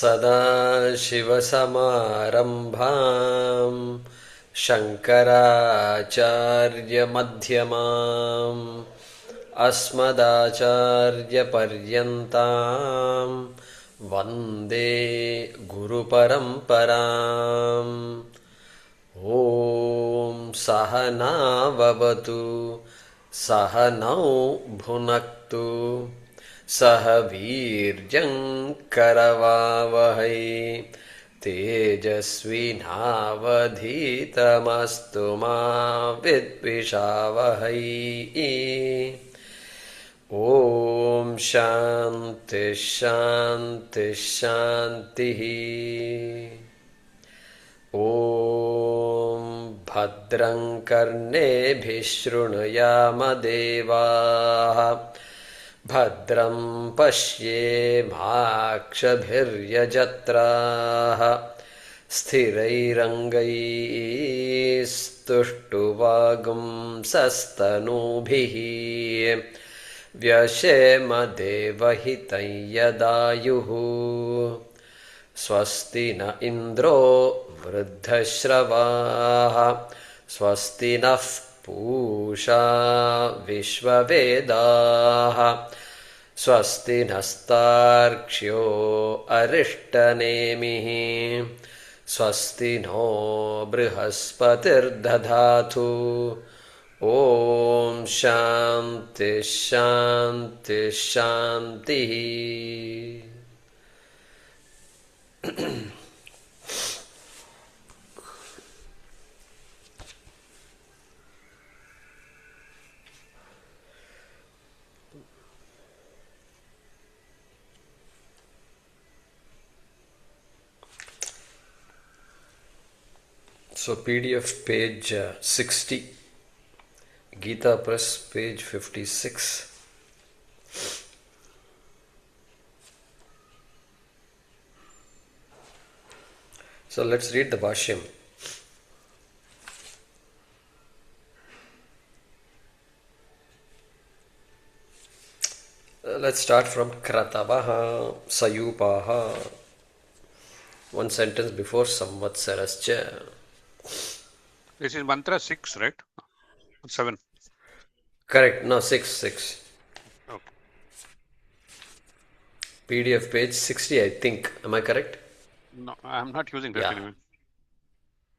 सदाशिवसमारम्भाम् शङ्कराचार्यमध्यमाम् अस्मदाचार्यपर्यन्ताम् वन्दे गुरुपरम्पराम्। ॐ सहनाववतु सहनौ भुनक्तु सह वीर्यं करवावहै तेजस्विनावधीतमस्तु मा विद्विषावहै। ॐ शान्ति शान्ति शान्तिः। ॐ भद्रं कर्णेभिः शृणुयाम देवाः भद्रं पश्येमाक्षभिर्यजत्राः स्थिरैरङ्गैस्तुष्टुवागुंसस्तनूभिः व्यशेम देवहितं यदायुः। स्वस्ति न इन्द्रो वृद्धश्रवाः स्वस्ति नः पूषा विश्ववेदाः स्वस्ति नस्तार्क्ष्यो अरिष्टनेमिः स्वस्ति नो बृहस्पतिर्दधातु। ॐ शान्ति शान्ति शान्तिः। So PDF page 60, Gita Press page 56. So let's read the Bhaashyam. Let's start from kratavo sayupaha. One sentence before samvatsaraśca. This is mantra 6, right? 7. Correct. No, 6. Okay. PDF page 60, I think. Am I correct? No, I am not using that Yeah. anyway.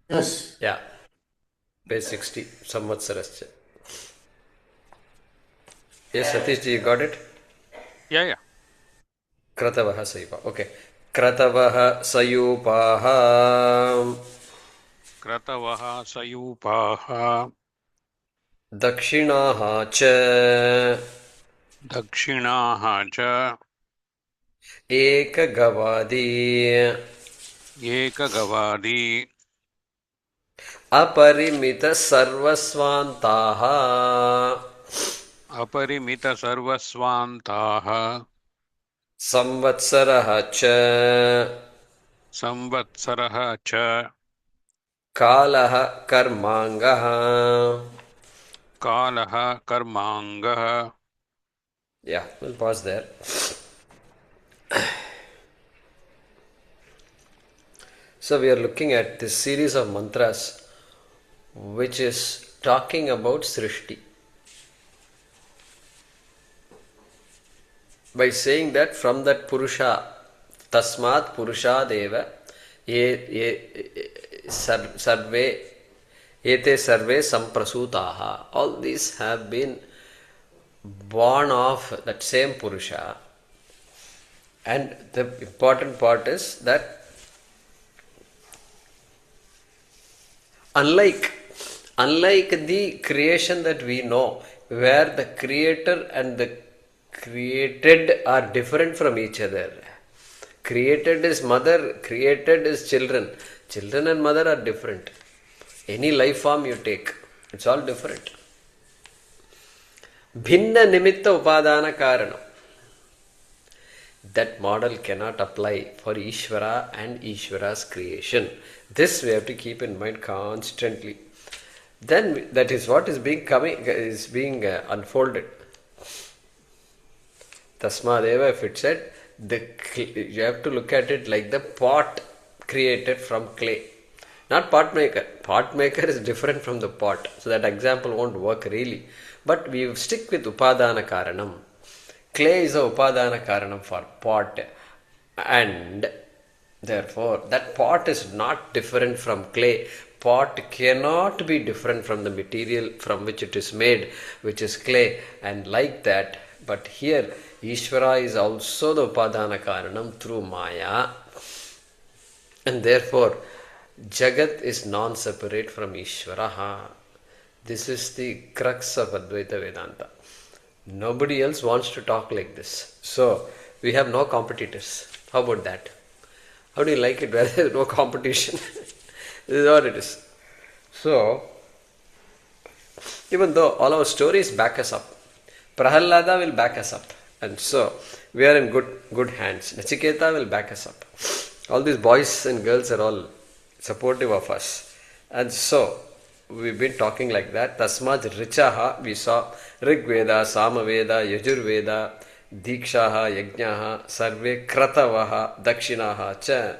Yes. Yeah. Page 60, samvatsaraśca. Yes, Satish, you got it? Yeah. Kratavaha sayupa. Okay. Kratavaha sayupaha. Kratavaha sayupaha dakṣiṇāyaṇam ca dakṣiṇāyaṇam ca ekagavādi ekagavādi aparimita sarvasvantāha aparimita sarvasvantāha samvatsaraḥ ca samvatsaraḥ ca kālaḥ karmāṅgaḥ. kālaḥ karmāṅgaḥ. Yeah, we'll pause there. So we are looking at this series of mantras which is talking about Srishti. By saying that from that Purūṣa, tasmādṛcaḥ devā, sarve, ete sarve samprasūtāḥ. All these have been born of that same Purūṣa. And the important part is that unlike the creation that we know, where the creator and the created are different from each other. Created is mother, created is children. Children and mother are different. Any life form you take, it's all different. Bhinna nimitta upadana karanam. That model cannot apply for Ishvara and Ishvara's creation. This we have to keep in mind constantly. Then that is what is being unfolded. Tasmādeva, if it said you have to look at it like the pot created from clay. Not pot maker. Pot maker is different from the pot. So that example won't work really. But we stick with upadana karanam. Clay is a upadana karanam for pot. And therefore, that pot is not different from clay. Pot cannot be different from the material from which it is made, which is clay. And like that, but here, Ishvara is also the upadana karanam through Maya. And therefore, Jagat is non-separate from Ishvara. This is the crux of Advaita Vedanta. Nobody else wants to talk like this. So, we have no competitors. How about that? How do you like it where there is no competition? This is what it is. So, even though all our stories back us up, Prahalada will back us up. And so, we are in good hands. Nachiketa will back us up. All these boys and girls are all supportive of us. And so, we've been talking like that. Tasmādṛcaḥ, we saw Rig Veda, Sāma Veda, Yajur Veda, dīkṣā, yajñāśca, sarve, kratavo, dakṣiṇāyanam.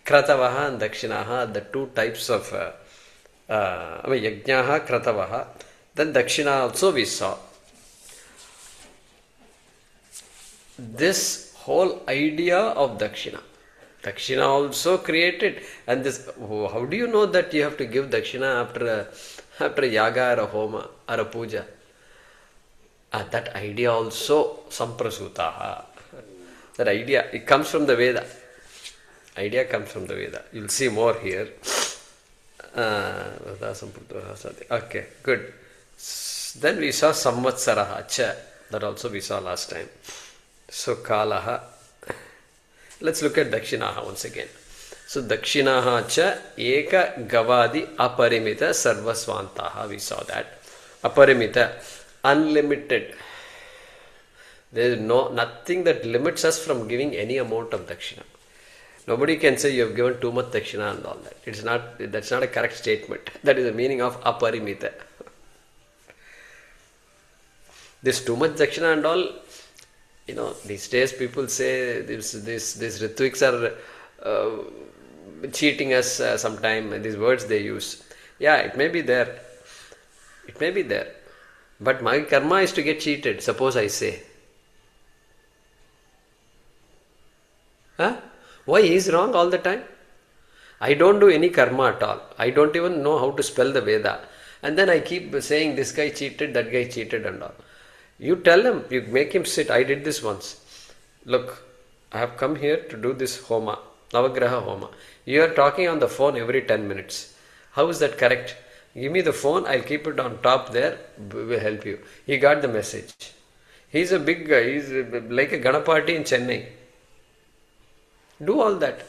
Kratavo and dakṣiṇāyanam, the two types of yajñāśca, kratavo. Then dakṣiṇā also we saw. This whole idea of dakṣiṇā. Dakshina also created, and this, how do you know that you have to give dakshina after a yaga or a homa or a puja? That idea also samprasūtāḥ. That idea, it comes from the Veda. Idea comes from the Veda. You'll see more here. Okay, good. Then we saw saṃvatsaraśca. That also we saw last time. So kalaha. Let's look at dakṣiṇāh once again. So dakṣiṇāh cha eka gavadi aparimita sarvasvantaha. We saw that. Aparimita, unlimited. There is nothing that limits us from giving any amount of dakshina. Nobody can say you have given too much dakshina and all that. That's not a correct statement. That is the meaning of aparimita. This too much dakshina and all, these days people say these Ritviks are cheating us sometime. These words they use. Yeah, it may be there. It may be there. But my karma is to get cheated, suppose I say. Huh? Why he is wrong all the time? I don't do any karma at all. I don't even know how to spell the Veda. And then I keep saying this guy cheated, that guy cheated and all. You tell him, you make him sit. I did this once. Look, I have come here to do this homa, Navagraha homa. You are talking on the phone every 10 minutes. How is that correct? Give me the phone, I'll keep it on top there, will help you. He got the message. He's a big guy, he's like a Ganapati in Chennai. Do all that.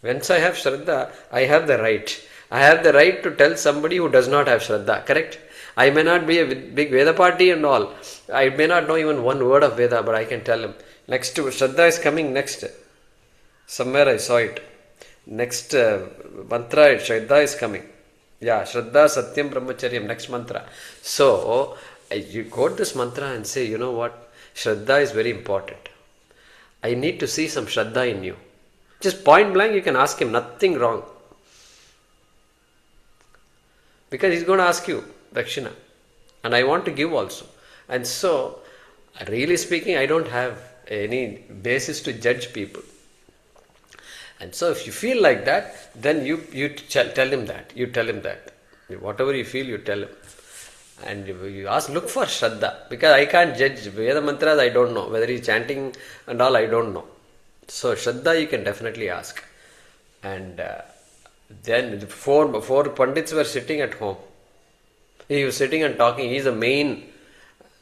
Once I have Shraddha, I have the right. I have the right to tell somebody who does not have Shraddha, correct? I may not be a big Veda party and all. I may not know even one word of Veda, but I can tell him. Next, Shraddha is coming next. Somewhere I saw it. Next mantra, Shraddha is coming. Yeah, Shraddha, Satyam, Brahmacharyam, next mantra. So, you quote this mantra and say, you know what? Shraddha is very important. I need to see some Shraddha in you. Just point blank, you can ask him, nothing wrong. Because he's going to ask you dakshina. And I want to give also. And so, really speaking, I don't have any basis to judge people. And so, if you feel like that, then you tell him that. You tell him that. Whatever you feel, you tell him. And you ask, look for Shraddha. Because I can't judge Veda mantras, I don't know. Whether he's chanting and all, I don't know. So, Shraddha you can definitely ask. And then four Pandits were sitting at home. He was sitting and talking. He's the main.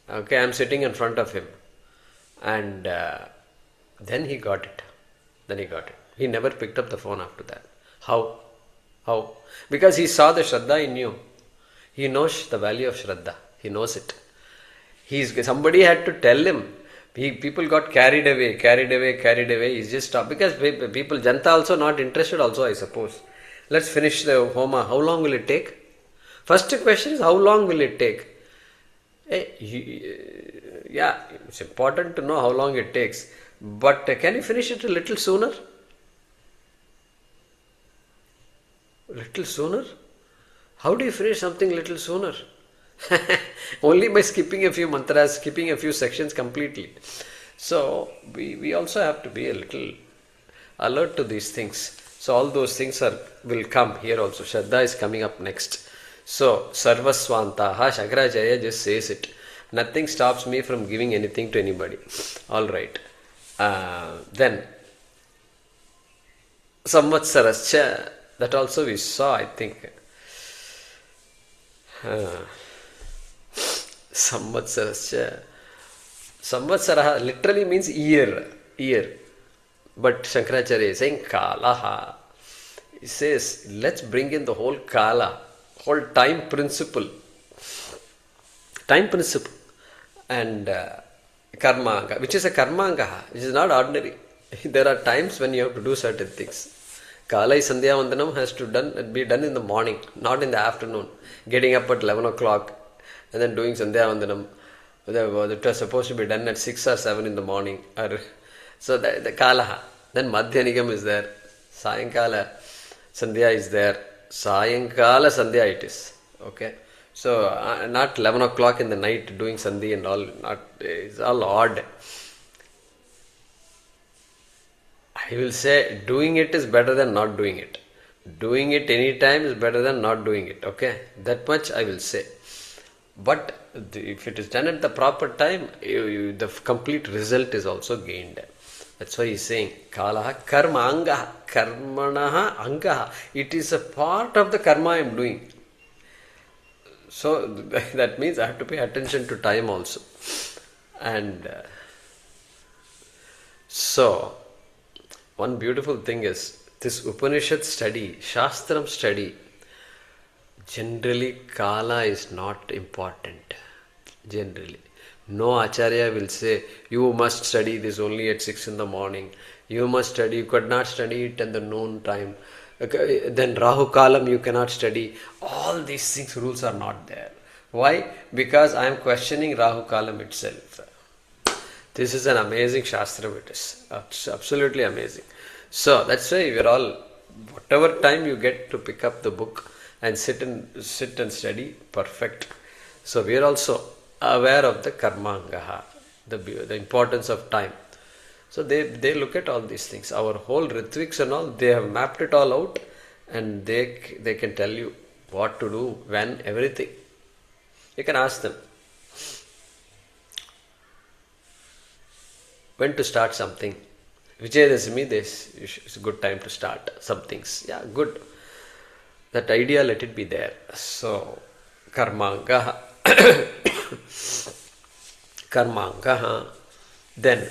Okay, I'm sitting in front of him. And then he got it. He never picked up the phone after that. How? Because he saw the Shraddha in you. He knows the value of Shraddha. He knows it. Somebody had to tell him. People got carried away. He's just stopped. Because people, Janta also not interested also, I suppose. Let's finish the homa. How long will it take? First question is, how long will it take? Yeah, it's important to know how long it takes. But can you finish it a little sooner? Little sooner? How do you finish something little sooner? Only by skipping a few mantras, skipping a few sections completely. So we also have to be a little alert to these things. So all those things will come here also. Shraddha is coming up next. So sarvasvantaha, Shankaracharya just says it. Nothing stops me from giving anything to anybody. All right. Then saṃvatsaraśca, that also we saw, I think. Samvatsaraśca. Samvatsaraha literally means year. But Shankaracharya is saying kalaha. He says, let's bring in the whole kala, whole time principle. Time principle. And karma, which is a karmanga, which is not ordinary. There are times when you have to do certain things. Kala sandhya vandanam has to be done in the morning, not in the afternoon. Getting up at 11 o'clock and then doing sandhya vandanam. It was supposed to be done at 6 or 7 in the morning. So the kalaha. Then madhyanigam is there. Sayankala sandhya is there. Sayankala sandhya it is. Okay. So not 11 o'clock in the night doing sandhi and all. It's all odd. I will say doing it is better than not doing it. Doing it any time is better than not doing it. Okay. That much I will say. But if it is done at the proper time, the complete result is also gained. That's why he is saying, Kalaha karma angaha, karmanaha angaha. It is a part of the karma I am doing. So that means I have to pay attention to time also. And so, one beautiful thing is, this Upanishad study, Shastram study, generally Kala is not important. Generally. No Acharya will say, you must study this only at 6 in the morning. You must study, you could not study it in the noon time. Then Rahu Kalam you cannot study. All these things, rules are not there. Why? Because I am questioning Rahu Kalam itself. This is an amazing Shastra, it is. Absolutely amazing. So that's why we are all, whatever time you get to pick up the book and sit and study, perfect. So we are also aware of the karmangaha, the importance of time. So they look at all these things. Our whole ritviks and all, they have mapped it all out, and they can tell you what to do, when, everything. You can ask them. When to start something. Vijayadashami, it's a good time to start some things. Yeah, good. That idea, let it be there. So, karmangaha. Karmangaha. Then,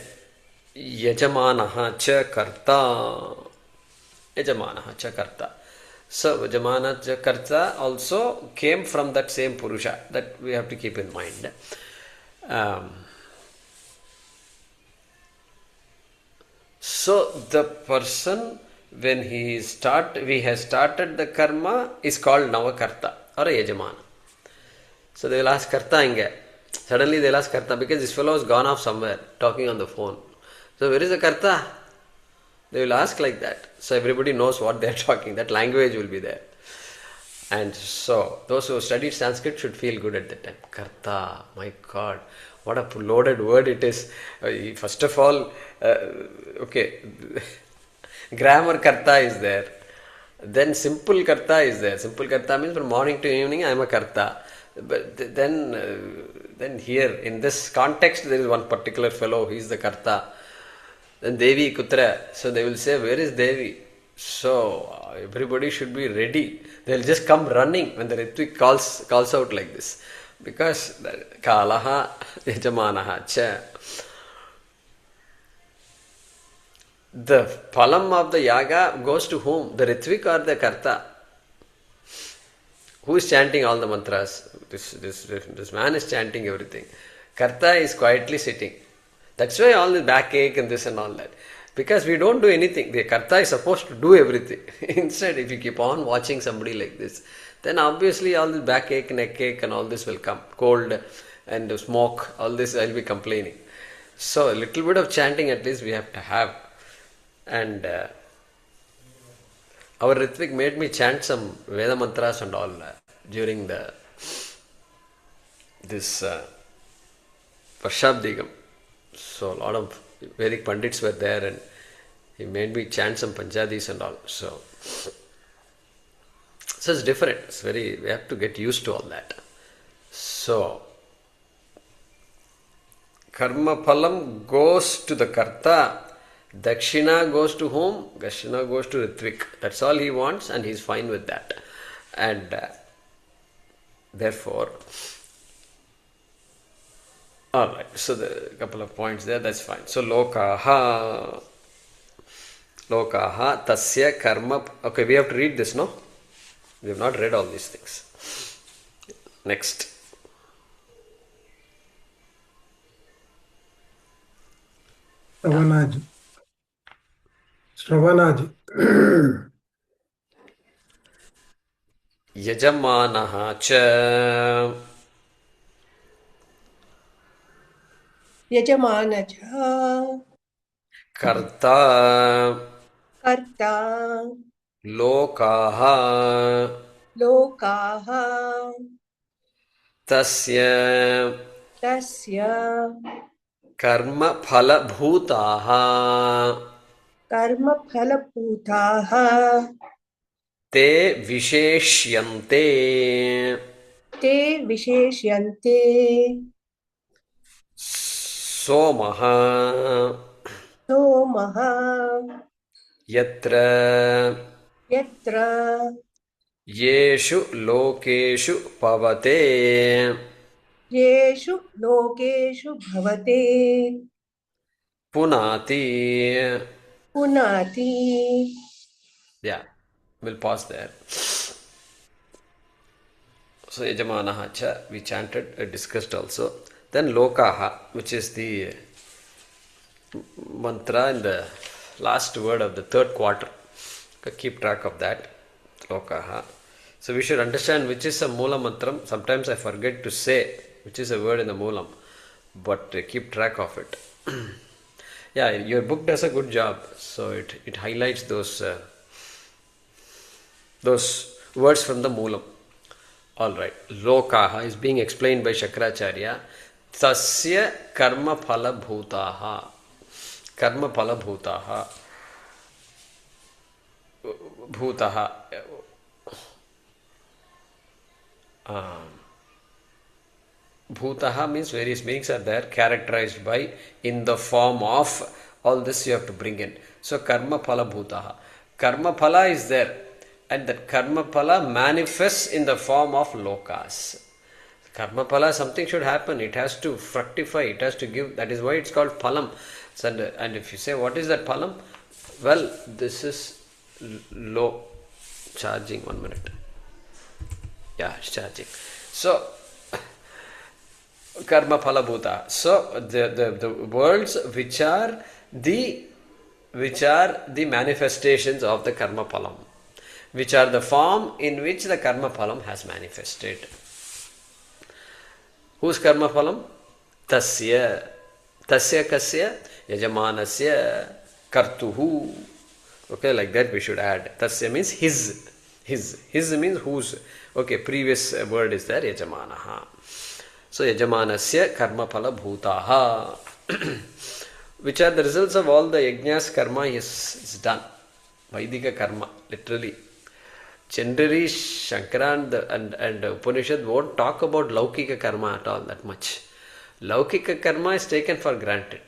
yajamānaśca kartā. Yajamānaśca kartā. So, yajamānaśca kartā also came from that same Purūṣa. That we have to keep in mind. So, the person, when we has started the karma, is called Navakarta or a Yajamana. So, they will ask Karta inge. Suddenly they will ask Karta, because this fellow has gone off somewhere talking on the phone. So, where is the Karta? They will ask like that. So, everybody knows what they are talking. That language will be there. And so, those who studied Sanskrit should feel good at that time. Karta, my God, what a loaded word it is. First of all, okay, grammar Karta is there. Then simple Karta is there. Simple Karta means from morning to evening I am a Karta. But then here, in this context, there is one particular fellow, he is the Karta. Then Devi Kutra. So they will say, where is Devi? So everybody should be ready. They will just come running when the Ritvik calls out like this. Because Kalaha Yajamānaha cha. The phalam of the yaga goes to whom? The Ritvik or the Karta? Who is chanting all the mantras? This man is chanting everything. Karta is quietly sitting. That's why all the backache and this and all that. Because we don't do anything. The Karta is supposed to do everything. Instead, if you keep on watching somebody like this, then obviously all this backache, neck ache and all this will come. Cold and smoke, all this I'll be complaining. So a little bit of chanting at least we have to have. And our Ritvik made me chant some Veda mantras and all during this Varshabdigam. So a lot of Vedic Pandits were there and he made me chant some Panjadis and all. So it's different. We have to get used to all that. So karmaphalam goes to the kartā, dakṣiṇā goes to whom? Dakṣiṇā goes to Ritvik. That's all he wants and he's fine with that. And therefore, alright, so the couple of points there, that's fine. So lokāḥ tasya karma. Okay, we have to read this, no? We have not read all these things. Next. Shravanaji. Yajamānaśca. yajamānaśca. Kartā. Kartā. Lokāḥ. Lokāḥ. Tasya. Tasya. karmaphalabhūtāḥ. Karmaphalabhūtāḥ. Te visheshyante. Te visheshyante. Somah. Somah. Yatra. Yatra. Yeshu lokeshu pavate. Yeshu lokeshu bhavate. Punati. Punati. Yeah, we'll pause there. So yajamānaśca we chanted, discussed also. Then lokāḥ, which is the mantra in the last word of the third quarter. Keep track of that. Lokāḥ. So we should understand which is a mula mantram. Sometimes I forget to say which is a word in the moolam, but keep track of it. Yeah, your book does a good job. So it highlights those words from the moolam. Alright, lokāḥ is being explained by Shankaracharya. Tasya karmaphalabhūtāḥ. Karmaphalabhūtāḥ. Bhūtāḥ. Bhūtaha means various beings are there, characterized by, in the form of, all this you have to bring in. So karma phala bhutaha. Karma phala is there, and that karma phala manifests in the form of lokas. Karma phala, something should happen, it has to fructify, it has to give, that is why it's called phalam. And if you say, what is that phalam? Well, this is low. Charging, 1 minute. Yeah, it's charging. So, karma phala bhuta. So the worlds which are the manifestations of the karma phalam, which are the form in which the karma phalam has manifested. Whose karma phalam? Tasya. Tasya kasya? Yajamānaśca kartuhu. Okay, like that we should add. Tasya means his. His means whose. Okay, previous word is there, yajamānaḥ. So yajamānaśca karma phala bhūtāḥ, which are the results of all the yajñā's karma he has done. Vaidika karma, literally. Generally, Shankara and Upanishad won't talk about laukika karma at all that much. Laukika karma is taken for granted.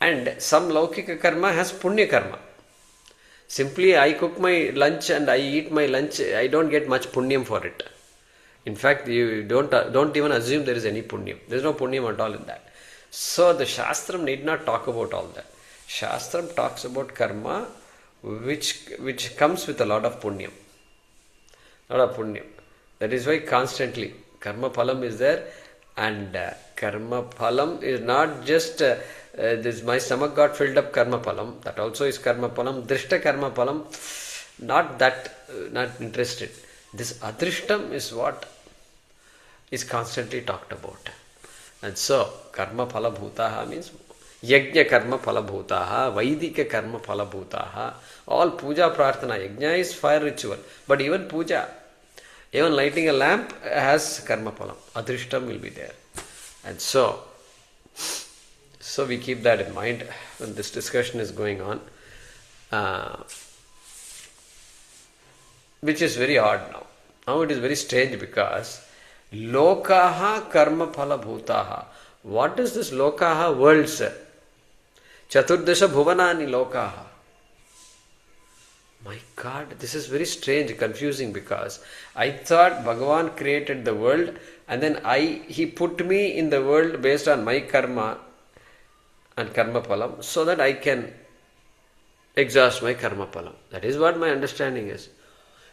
And some laukika karma has puṇya karma. Simply I cook my lunch and I eat my lunch, I don't get much puṇyam for it. In fact, you don't even assume there is any puṇyam. There is no puṇyam at all in that. So the Shastram need not talk about all that. Shastram talks about karma which comes with a lot of puṇyam. That is why constantly karma phalam is there, and karma phalam is not just this my stomach got filled up karma phalam, that also is karma phalam. Drishta karma phalam, not interested. This adrishtam is what is constantly talked about. And so, karma phala bhutaha means yajna karma phala bhutaha, vaidika karma phala bhutaha. All puja prarthana. Yajna is fire ritual. But even puja, even lighting a lamp has karma phalam. Adrishtam will be there. And so we keep that in mind when this discussion is going on. Which is very odd now. Now it is very strange because lokāḥ karma phala bhutaha. What is this lokāḥ? Worlds. Chaturdasha bhuvanani lokāḥ. My God, this is very strange, confusing, because I thought Bhagavan created the world and then he put me in the world based on my karma and karma phalam so that I can exhaust my karma phalam. That is what my understanding is.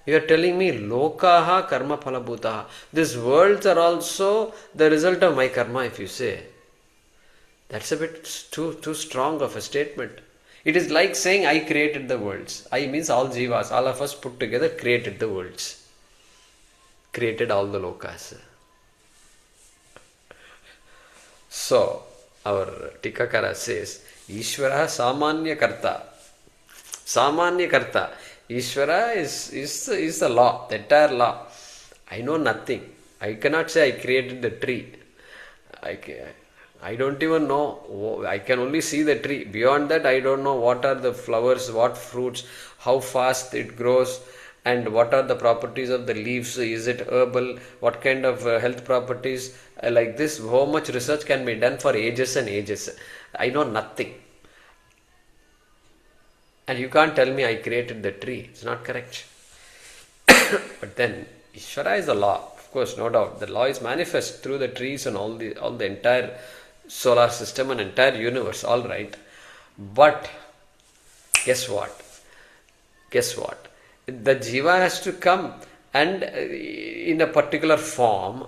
You are telling me lokāḥ karma phala bhutaha. These worlds are also the result of my karma, if you say. That's a bit too strong of a statement. It is like saying I created the worlds. I means all jivas, all of us put together created the worlds. Created all the lokas. So, our Tikakara says, Ishvara samanya kartā. Samanya kartā. Ishvara is the law, the entire law. I know nothing. I cannot say I created the tree. I don't even know. I can only see the tree. Beyond that, I don't know what are the flowers, what fruits, how fast it grows, and what are the properties of the leaves. Is it herbal? What kind of health properties? Like this, how much research can be done for ages and ages. I know nothing. And you can't tell me I created the tree. It's not correct. But then, Ishvara is the law. Of course, no doubt. The law is manifest through the trees and all the entire solar system and entire universe. All right. But, guess what? The jiva has to come and in a particular form.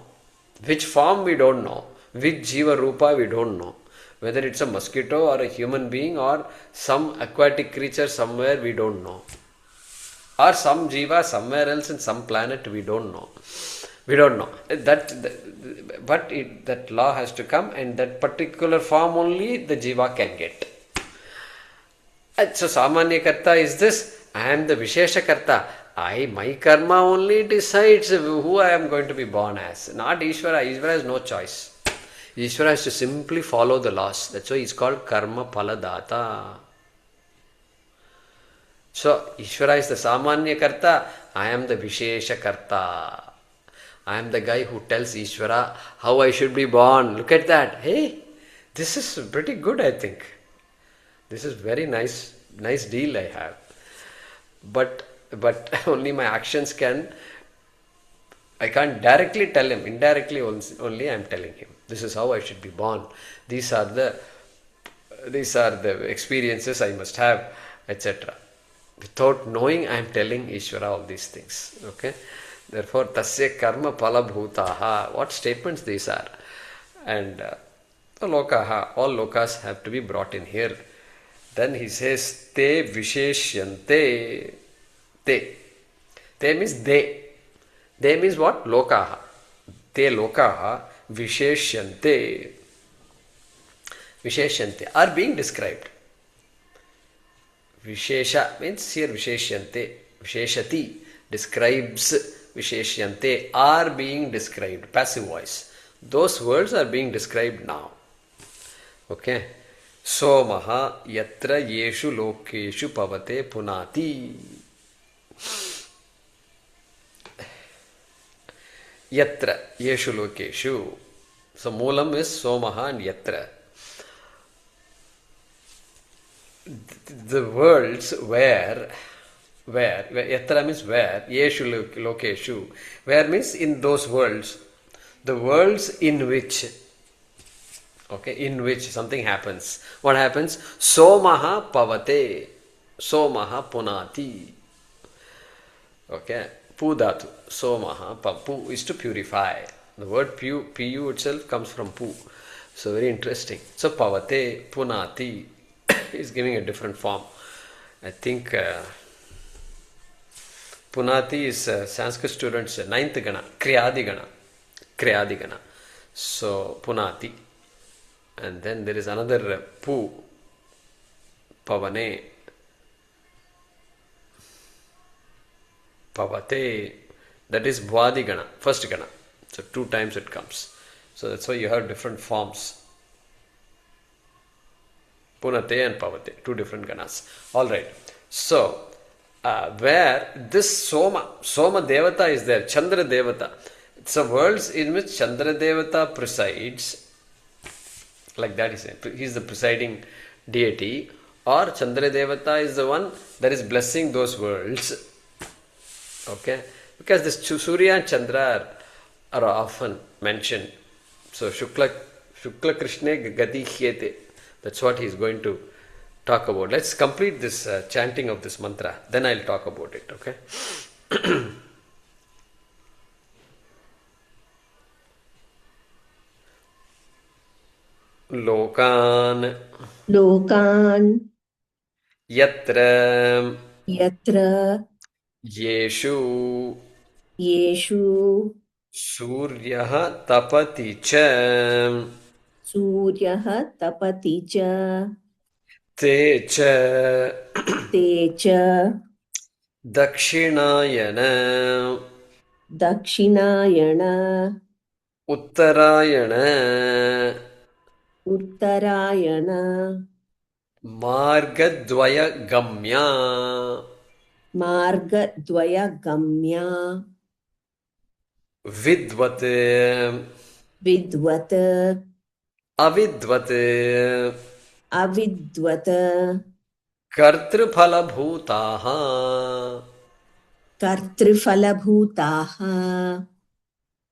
Which form we don't know. Which jiva rupa we don't know. Whether it's a mosquito or a human being or some aquatic creature somewhere we don't know. Or some jiva somewhere else in some planet we don't know. We don't know. That law has to come and that particular form only the jiva can get. And so samanya karta is this. I am the vishesha karta. My karma only decides who I am going to be born as. Not Ishvara. Ishvara has no choice. Ishvara has to simply follow the laws. That's why it's called karma phala data. So, Ishvara is the samanya karta. I am the vishesha karta. I am the guy who tells Ishvara how I should be born. Look at that. Hey, this is pretty good, I think. This is very nice deal I have. But only my actions I can't directly tell him. Indirectly only I am telling him. This is how I should be born. These are the experiences I must have, etc. Without knowing, I am telling Ishvara all these things. Okay? Therefore, tasya karma phala bhutaha. What statements these are? And the lokāḥ, all lokas have to be brought in here. Then he says, te visheshyante. Te means they. They means what? Lokāḥ. Te lokāḥ visheshyante. Visheshyante are being described. Vishesha means here visheshyante. Visheshati describes. Visheshyante are being described. Passive voice. Those words are being described now. Okay. Somaha yatra yeshu lokeshu pavate punati. Yatra yeshu lokeshu. So moolam is somaha and yatra. The worlds where yatra means where, yeshu lokeshu. Where means in those worlds. The worlds in which something happens. What happens? Somaha pavate. Somaha punati. Okay. Pu dhatu. Somaha. Pu is to purify. The word pu itself comes from pu. So very interesting. So pavate, punati is giving a different form. I think punati is Sanskrit students' ninth gana. Kriyadi gana. So punati. And then there is another pu, pavane, pavate. That is Vādi Gana, first Gana. So 2 times it comes. So that's why you have different forms. Punate and Pavate, 2 different Ganas. Alright. So, where this Soma Devata is there, Chandra Devata. So worlds in which Chandra Devata presides, like that is it. He is the presiding deity, or Chandra Devata is the one that is blessing those worlds. Okay? Because this Surya and Chandra are often mentioned. So Shukla Krishne Gati Hyete. That's what he is going to talk about. Let's complete this chanting of this mantra. Then I'll talk about it. Okay? Lokān yatra yeshu sūryaḥ tapati ca te ca dakṣiṇāyanam uttarāyaṇam margadvaya gamya vidvat avidvat kartriphalabhūtāḥ.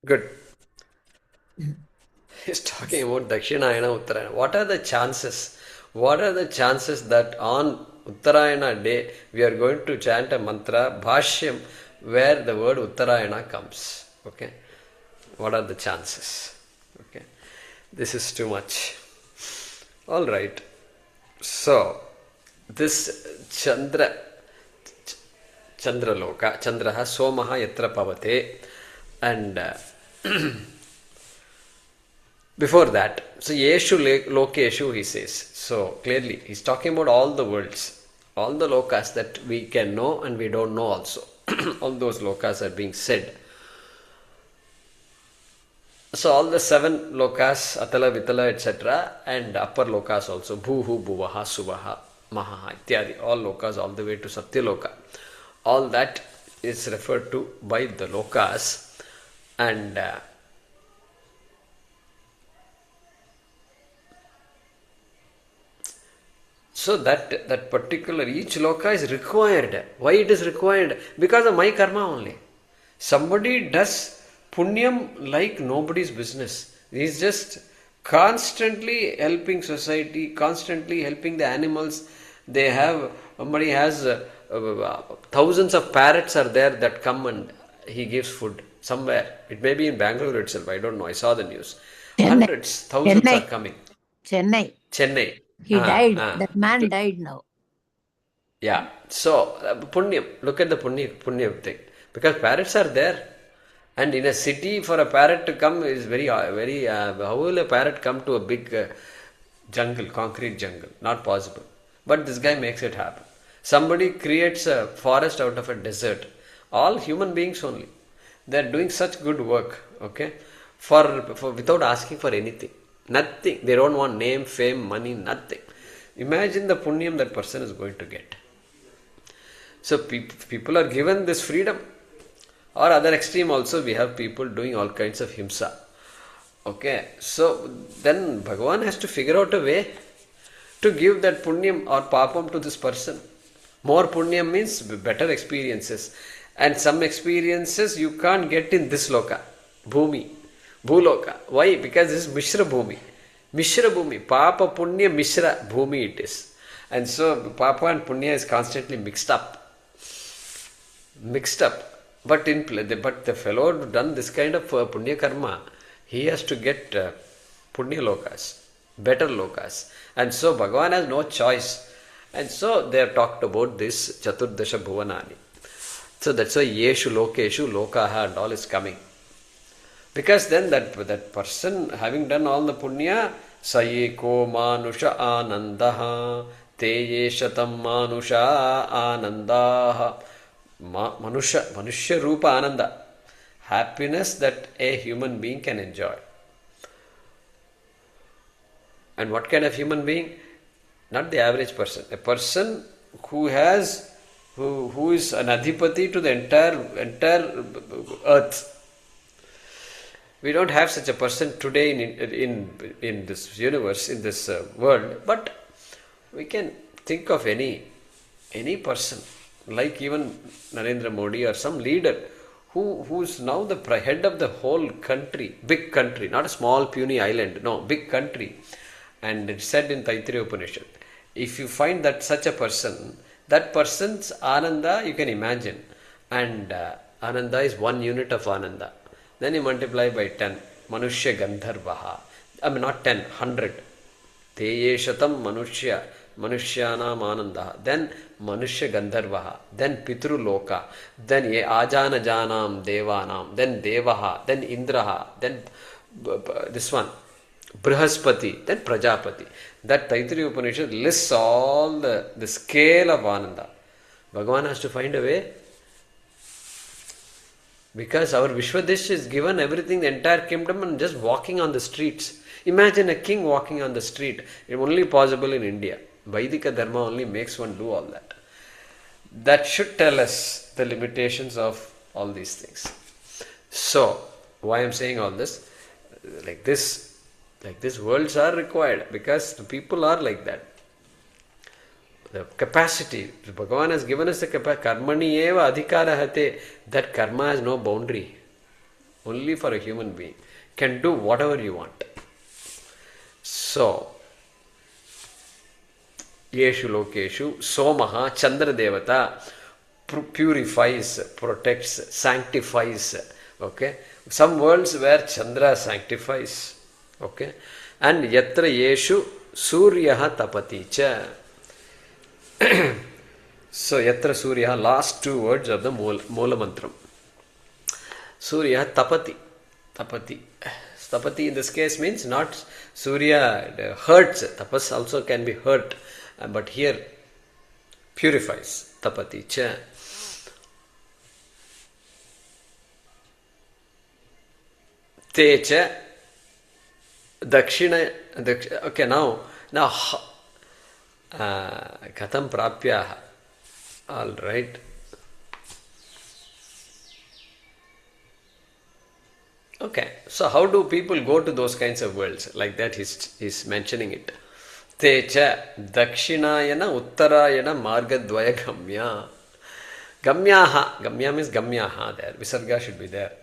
Good. He's talking about dakṣiṇāyanam, uttarāyaṇam. What are the chances? What are the chances that on Uttarayana day we are going to chant a mantra, Bhashyam, where the word Uttarayana comes? Okay? What are the chances? Okay? This is too much. Alright. So, this Chandraloka, Chandraha, Somaha, Yatra, Pavate, and before that, so Yeshu Lokeshu he says. So clearly, he's talking about all the worlds, all the lokas that we can know and we don't know also. All those lokas are being said. So all the 7 lokas, Atala, Vitala, etc., and upper lokas also, Bhuhu, Bhuvaha, Suvaha, Mahaha, Ityadi, all lokas all the way to Satyaloka. All that is referred to by the lokas, and so that particular, each loka is required. Why it is required? Because of my karma only. Somebody does punyam like nobody's business. He is just constantly helping society, constantly helping the animals. Somebody has thousands of parrots are there that come and he gives food somewhere. It may be in Bangalore itself, I don't know, I saw the news. Hundreds, thousands are coming. Chennai. He died. That man died now. Yeah. So, punyam. Look at the punyam thing. Because parrots are there. And in a city, for a parrot to come is very, how will a parrot come to a big jungle, concrete jungle? Not possible. But this guy makes it happen. Somebody creates a forest out of a desert. All human beings only. They are doing such good work, okay? For without asking for anything. Nothing. They don't want name, fame, money, nothing. Imagine the punyam that person is going to get. So people are given this freedom. Or other extreme also, we have people doing all kinds of himsa. Okay, so then Bhagavan has to figure out a way to give that punyam or papam to this person. More punyam means better experiences. And some experiences you can't get in this loka, bhumi, bhuloka. Why? Because this is Mishra Bhumi. Mishra Bhumi, Papa, Punya, Mishra Bhumi it is. And so Papa and Punya is constantly mixed up. But the fellow who done this kind of Punya karma, he has to get Punya lokas, better lokas. And so Bhagavan has no choice. And so they have talked about this Chaturdasha Bhuvanani. So that's why Yeshu Lokeshu Lokāḥ and all is coming. Because then that person having done all the punya sa eko manusha anandaha te yeshatam manusha anandaha. Manushya Rupa Ananda, happiness that a human being can enjoy. And what kind of human being? Not the average person. A person who is an adhipati to the entire earth. We don't have such a person today in this universe, in this world, but we can think of any person, like even Narendra Modi or some leader who's now the head of the whole country, big country, not a small puny island, no, big country. And it's said in Taittiriya Upanishad, if you find that such a person, that person's Ananda you can imagine, and Ananda is 1 unit of Ananda. Then you multiply by 10, Manushya Gandharvaha. I mean not 10, 100. Te yeshatam manushyanam anandaha. Then Manushya Gandharvaha. Then Pitru Loka. Then ajanajanam devanam. Then devaha. Then Indraha. Then this one, Brihaspati. Then Prajapati. That Taittiriya Upanishad lists all the scale of Ananda. Bhagavan has to find a way. Because our Vishwadesh is given everything, the entire kingdom, and just walking on the streets. Imagine a king walking on the street. It's only possible in India. Vaidika Dharma only makes one do all that. That should tell us the limitations of all these things. So, why I'm saying all this? Like this worlds are required because the people are like that. The capacity, Bhagavan has given us the capacity. Karmani eva adhikara hate. That karma has no boundary. Only for a human being. Can do whatever you want. So, yeshu lokeshu somaha chandra devata purifies, protects, sanctifies. Okay. Some worlds where Chandra sanctifies. Okay. And yatra yeshu sūryaḥ tapati cha. So, yatra sūryaḥ, last 2 words of the Moola Mantram. Sūryaḥ tapati. Tapati. Tapati in this case means not Surya hurts. Tapas also can be hurt. But here purifies. Tapati cha. Te cha. Dakṣiṇāyanam. Okay, now katham prapyaha. All right. Okay, so how do people go to those kinds of worlds? Like that he's mentioning it. Te cha dakṣiṇāyanam uttarāyaṇam margadvaya gamya. Gamyaha. Gamya means gamyaha there. Visarga should be there.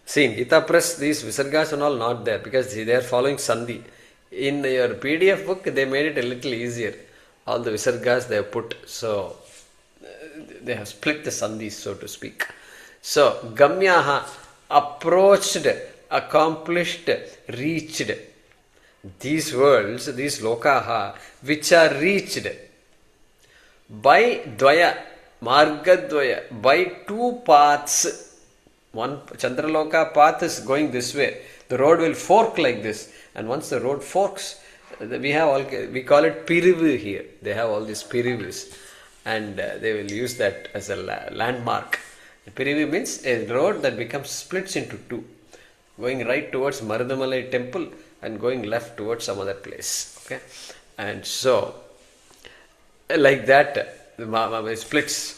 See, in Gita Press, these Visargas are all not there because they are following Sandhi. In your PDF book, they made it a little easier. All the Visargas they have put. So, they have split the Sandhis, so to speak. So, Gamyaha, approached, accomplished, reached. These worlds, these lokāḥ, which are reached by dvaya, margadvaya, by 2 paths. One Chandraloka path is going this way. The road will fork like this. And once the road forks, we call it pirivu here. They have all these pirivus. And they will use that as a landmark. Pirivu means a road that becomes splits into 2. Going right towards Marudamalai temple and going left towards some other place. Okay. And so, like that, the splits.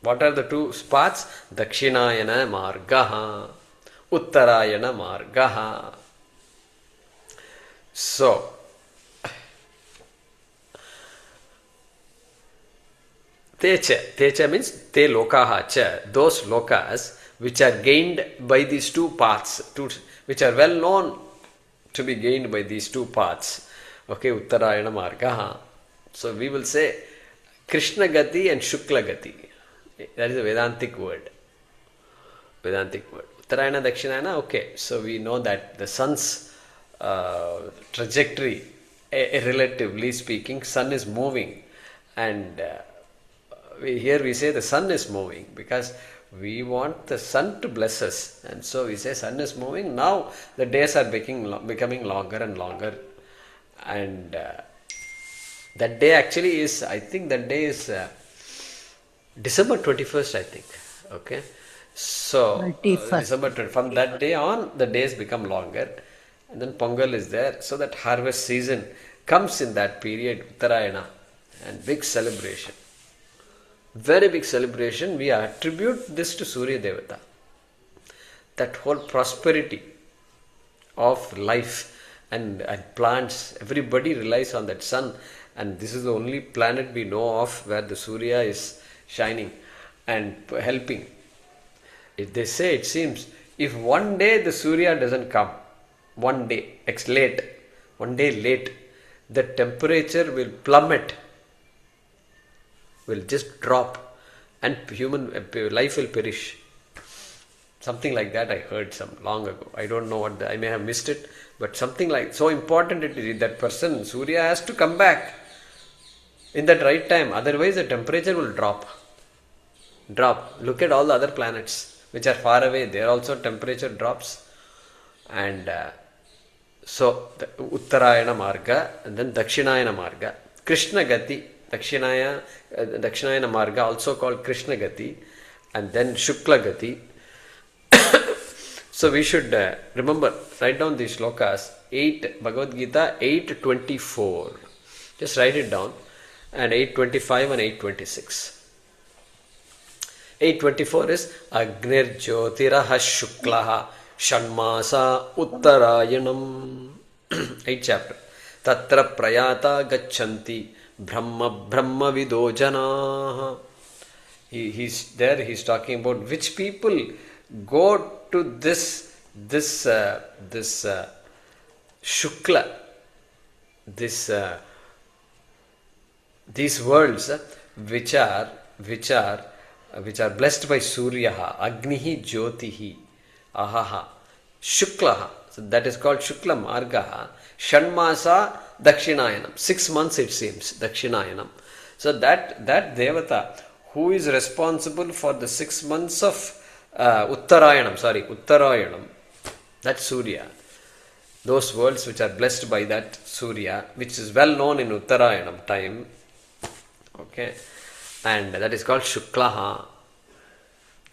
What are the 2 paths? Dakṣiṇāyana margaha, uttarāyaṇa margaha. So, techa means te lokāḥ cha, those lokas which are gained by these 2 paths, which are well known to be gained by these 2 paths. Okay, uttarāyaṇa margaha. So we will say Krishna Gati and Shukla Gati. That is a Vedantic word. Vedantic word. Uttarāyaṇa, Dakṣiṇāyanam, okay. So we know that the sun's trajectory, relatively speaking, sun is moving. And here we say the sun is moving because We want the sun to bless us. And so we say sun is moving. Now the days are becoming longer and longer. And that day actually is, I think that day is December 21st, I think. Okay. So, 21st. December 20, from that day on, the days become longer. And then Pongal is there. So that harvest season comes in that period, uttarāyaṇam, and big celebration. Very big celebration. We attribute this to Surya Devata. That whole prosperity of life and plants, everybody relies on that sun. And this is the only planet we know of where the Surya is shining and helping. If they say, it seems, if one day the Surya doesn't come, one day late, the temperature will plummet, will just drop, and human life will perish. Something like that I heard some long ago. I don't know what I may have missed it, but something like, so important it is that person, Surya has to come back in that right time, otherwise the temperature will drop. Look at all the other planets which are far away, there also temperature drops. And so the uttarāyaṇa marga and then dakṣiṇāyana marga, Krishna gati, dakṣiṇāyana marga also called Krishna gati, and then Shukla gati. So we should remember, write down these shlokas, 8 Bhagavad Gita 8:24. Just write it down, and 8:25 and 8:26. 8:24 is Agnir Jyotiraha Shuklaha Shanmasa Uttarāyaṇam. 8th chapter. Tatra Prayata Gacchanti Brahma Vido Janaha. He's there, he's talking about which people go to this Shukla, these worlds which are blessed by Sūryaḥ, Agnihi Jyotihi, Ahaha, Shuklaha. So that is called Shukla Margaha. Shanmasa dakṣiṇāyanam. 6 months it seems, dakṣiṇāyanam. So that Devata who is responsible for the 6 months of uttarāyaṇam, that's Surya. Those worlds which are blessed by that Surya, which is well known in Uttarāyaṇam time. Okay. And that is called Shuklaha.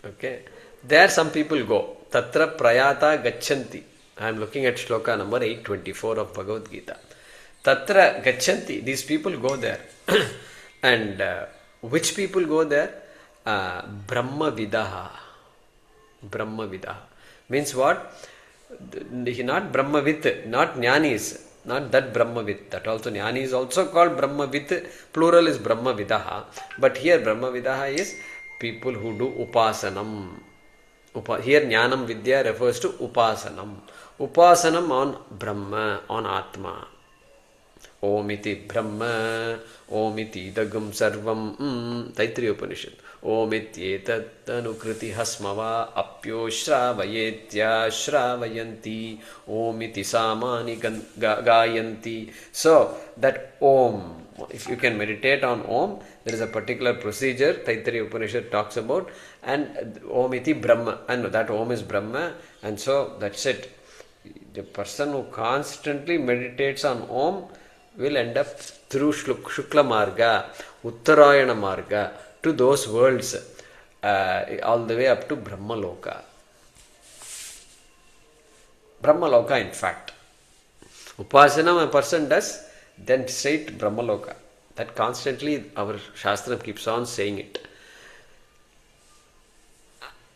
Okay. There some people go. Tatra prayata gacchanti. I am looking at shloka number 824 of Bhagavad Gita. Tatra gacchanti. These people go there. And which people go there? Brahma vidaha. Brahma vidaha. Means what? Not Brahmavit, not Jnanis. Not that Brahmavit. That also Jnani is also called Brahmavit. Plural is Brahmavidaha. But here Brahmavidaha is people who do upasanam. Here Jnanam Vidya refers to upasanam. Upasanam on Brahma, on Atma. Omiti Brahma, Omiti Dagam Sarvam, Taittiriya Upanishad. Omityetat anukriti hasmava apyo shravayetya shravyanti omiti samani gayanti. So that Om, if you can meditate on Om, there is a particular procedure Taittiriya Upanishad talks about, and Omiti Brahma, and that Om is Brahma, and so that's it. The person who constantly meditates on Om will end up through Shukla Marga, Uttarāyaṇa Marga, to those worlds, all the way up to Brahma Loka. Brahma Loka, in fact. Upasana a person does, then straight Brahma Loka. That constantly our Shastra keeps on saying it.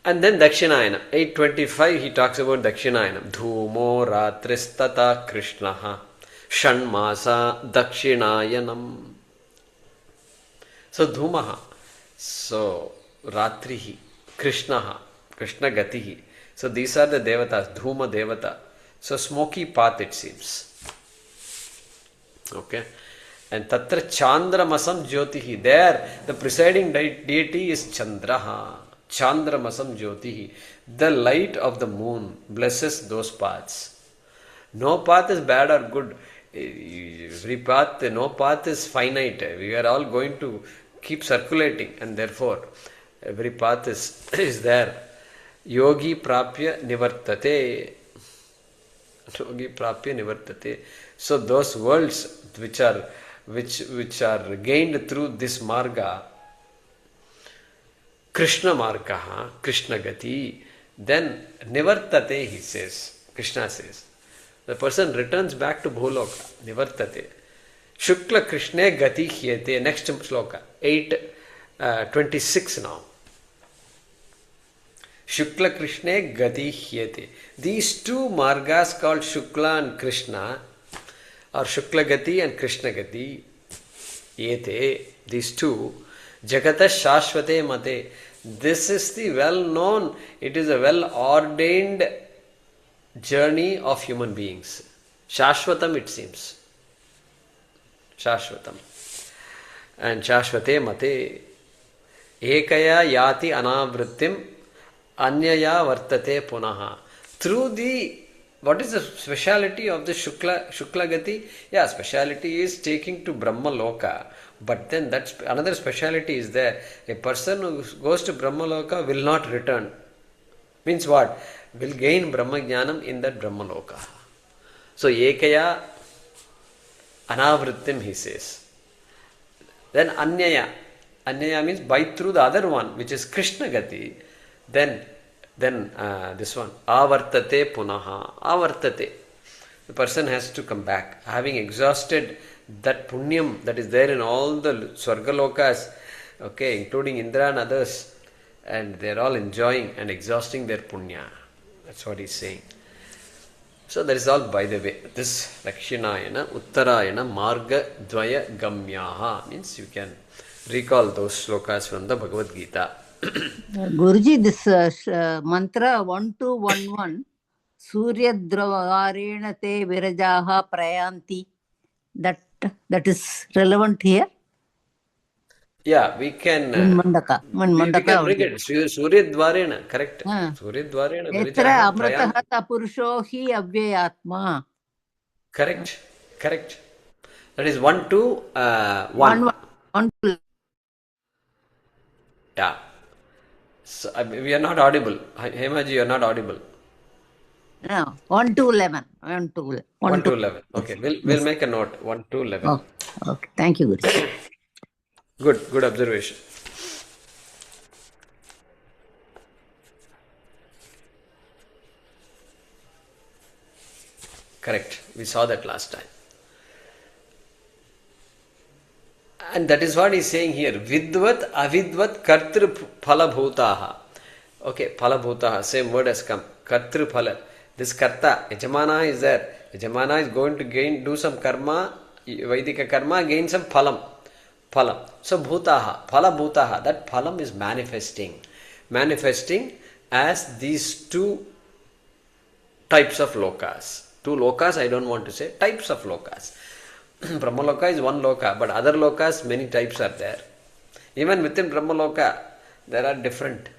And then dakṣiṇāyanam. 825 he talks about dakṣiṇāyanam. Dhūmo ratristata krishnaha shanmasa dakṣiṇāyanam. So Dhūmaha. So Ratrihi, Krishnaha, Krishna Gatihi. So these are the devatas, Dhuma Devata. So smoky path it seems. Okay. And Tatra Chandramasam Jyotihi. There the presiding deity is Chandraha. Chandramasam Jyotihi. The light of the moon blesses those paths. No path is bad or good. Every path, no path is finite. We are all going to keep circulating, and therefore Every path is there. Yogi prapya nivartate. Yogi prapya nivartate. So those worlds which are gained through this marga, Krishna marga, Krishna gati, then nivartate, he says, Krishna says. The person returns back to Bhuloka, nivartate. Shukla Krishne gati hyete. Next sloka, 8:26 now. Shukla Krishne gati hyete. These two margas called Shukla and Krishna, or Shukla gati and Krishna gati, yete, these two, Jagata Shashvate Mate. This is the well known, it is a well ordained journey of human beings. Shashvatam, it seems. Shashvatam. And Shashvate Mate. Ekaya yati anavrittim anyaya vartate punaha. Through the, what is the speciality of the Shukla Gati? Yeah, speciality is taking to Brahma Loka. But then that's another speciality is there. A person who goes to Brahma Loka will not return. Means what? Will gain Brahma Jnanam in that Brahma Loka. So Ekaya Anavrittim, he says. Then Anyaya. Anyaya means by through the other one, which is Krishna Gati. Then this one, Avartate Punaha. Avartate. The person has to come back. Having exhausted that punyam that is there in all the Swargalokas, okay, including Indra and others, and they are all enjoying and exhausting their punya. That's what he's saying. So that is all by the way. This dakṣiṇāyanam, uttarāyaṇam, marga dvaya gamyaha means you can recall those slokas from the Bhagavad Gita. Guruji, this mantra 1211, Suryadravarena te virajaha prayanti, that is relevant here? Yeah, we can. Mandaka. We can bring it. Suryadvarena, correct. Suryadvarena. Yatra amrataha tapurusho hi avyayatma. Correct. That is 1 to 1. 1 to. Yeah. So, we are not audible. Hemaji, you are not audible. No, 1 to 11. 1 to 11. Okay, we'll make a note. 1 to 11. Oh, okay. Thank you, Guruji. Good observation. Correct. We saw that last time. And that is what he is saying here. Vidvat, avidvat, kartru phala bhutaha. Okay, phala bhutaha, same word has come. Kartru phala. This kartā, yajamāna is there. Yajamāna is going to do some karma, Vaidika karma, gain some phalam. So bhutaha, phala bhutaha, that phalam is manifesting. Manifesting as these two types of lokas. Two lokas, I don't want to say, types of lokas. Brahmaloka is one loka, but other lokas, many types are there. Even within Brahmaloka, there are different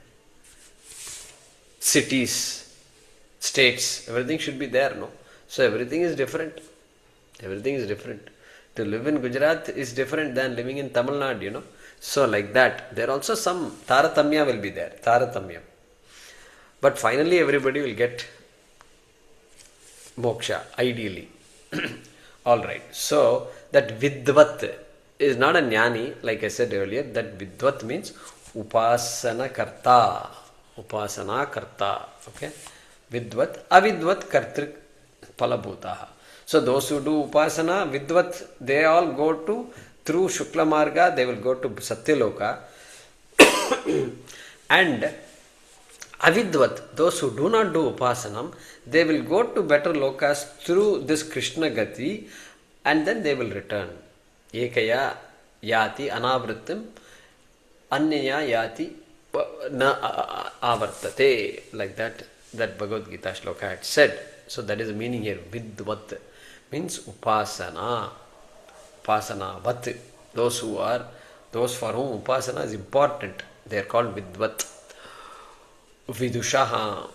cities, states, everything should be there, no? So everything is different. To live in Gujarat is different than living in Tamil Nadu, So like that, there also some taratamya will be there, taratamya. But finally everybody will get moksha, ideally. Alright, so that vidvat is not a jnani, like I said earlier, that vidvat means upasana kartā. Okay? Vidvat, avidvat kartrik palabhutaha. So those who do upasana, vidvat, they all go to, through Shukla Marga, they will go to Satyaloka. And avidvat, those who do not do upasanam, they will go to better lokas through this Krishna Gati, and then they will return. Ekaya yati anavrittim, anyaya yati na avartate. Like that Bhagavad Gita shloka had said. So that is the meaning here. Vidvat means upasana. Upasana vat. Those for whom upasana is important, they are called vidvat. Vidushaha.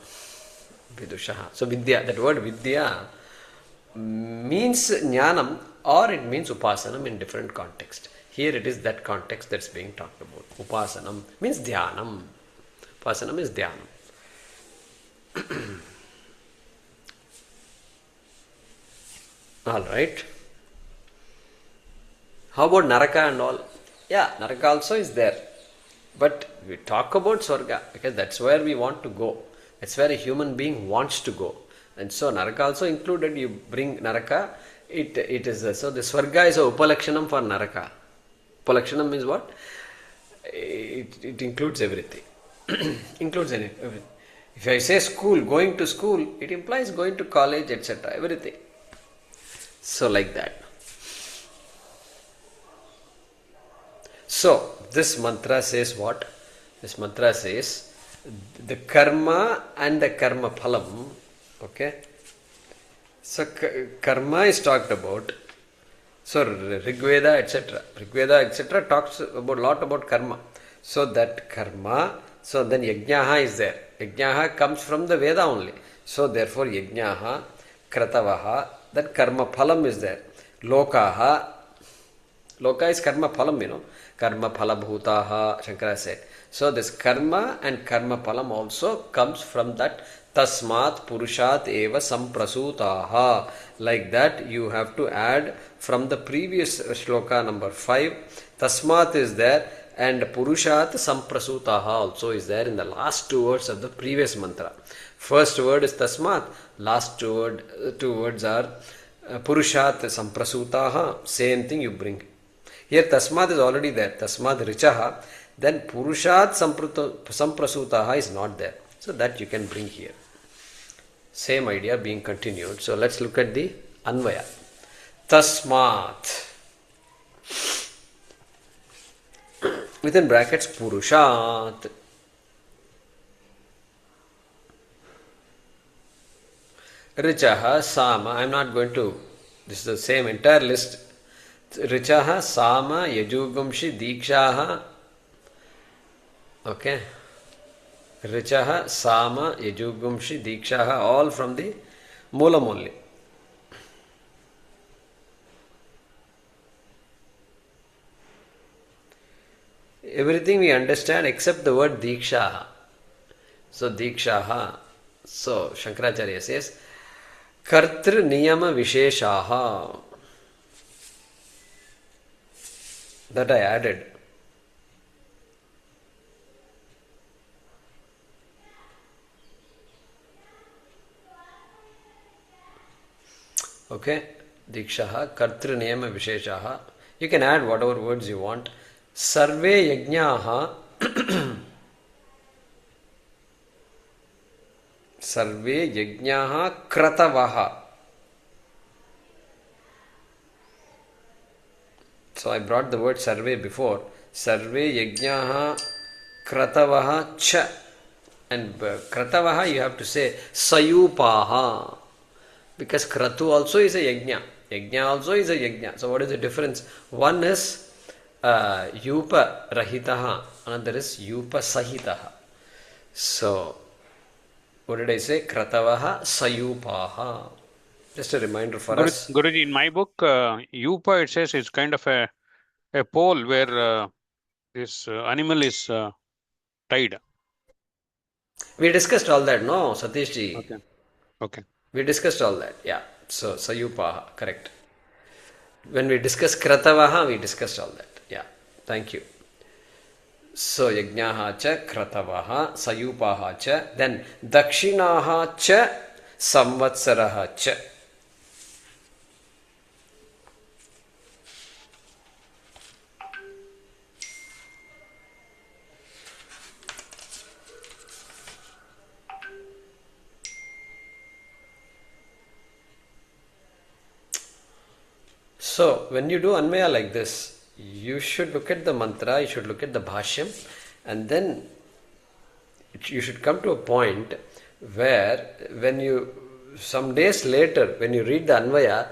So vidya, that word vidya means jnanam or it means upasanam in different context. Here it is that context that's being talked about. Upasanam means dhyanam. Upasanam is dhyanam. Alright. How about Naraka and all? Yeah, Naraka also is there. But we talk about Swarga because that's where we want to go. That's where a human being wants to go. And so Naraka also included, you bring Naraka, it is, so the Swarga is a upalakshanam for Naraka. Upalakshanam means what? It includes everything. Includes everything. If I say school, going to school, it implies going to college, etc. Everything. So like that. So this mantra says what? This mantra says the karma and the karmaphalam. Okay. So karma is talked about. So Rigveda, etc. Rigveda, etc. talks about lot about karma. So that karma. So then yajñāḥa is there. Yajñāḥa comes from the Veda only. So therefore yajñāḥa, kratavaha, that karma phalam is there. Lokāḥ, loka is karma phalam, you know. Karma phala bhutaha, Shankara said. So this karma and karma phalam also comes from that tasmācca Purūṣāt eva samprasūtāḥ. Like that you have to add from the previous shloka number 5. Tasmācca is there. And Purūṣāt samprasūtāḥ also is there in the last two words of the previous mantra. First word is tasmācca, last two words are Purūṣāt samprasūtāḥ. Same thing you bring. Here tasmācca is already there, tasmādṛcaḥ. Then Purūṣāt samprasūtāḥ is not there. So that you can bring here. Same idea being continued. So let's look at the Anvaya. Tasmācca. Within brackets, Purūṣāt. Richaha, Sāma. I am not going to, this is the same entire list. Richaha, Sāma, yajūṃṣi, dīkṣā. Okay. Richaha, Sāma, yajūṃṣi, dīkṣā. All from the Moolam only. Everything we understand except the word dīkṣā. So dīkṣā. So Shankaracharya says kartr niyama visheshaha. That I added. Okay. Dīkṣā, kartr niyama visheshaha. You can add whatever words you want. Sarve yajñāः sarve yajñāः kratavah. So I brought the word sarve before. Sarve yajñāः kratavah cha. And kratavah you have to say sayūpāha. Because kratu also is a yajña. Yajña also is a yajña. So what is the difference? One is yupa rahitaha, another is yupa sahitaha. So, what did I say? Kratavaha sayupaha. Just a reminder for us. Guruji, in my book, yupa, it says, is kind of a pole where this animal is tied. We discussed all that, no, Satishji? Okay. We discussed all that, yeah. So, sayupaha, correct. When we discussed kratavaha, we discussed all that. Yeah, thank you. So, yajñāḥ cha, kratavaha, sayupaha cha, then dakṣiṇāyaṇam cha, saṃvatsaraśca cha. So, when you do Anvaya like this, you should look at the mantra, you should look at the Bhashyam, and then you should come to a point where when you, some days later, when you read the Anvaya,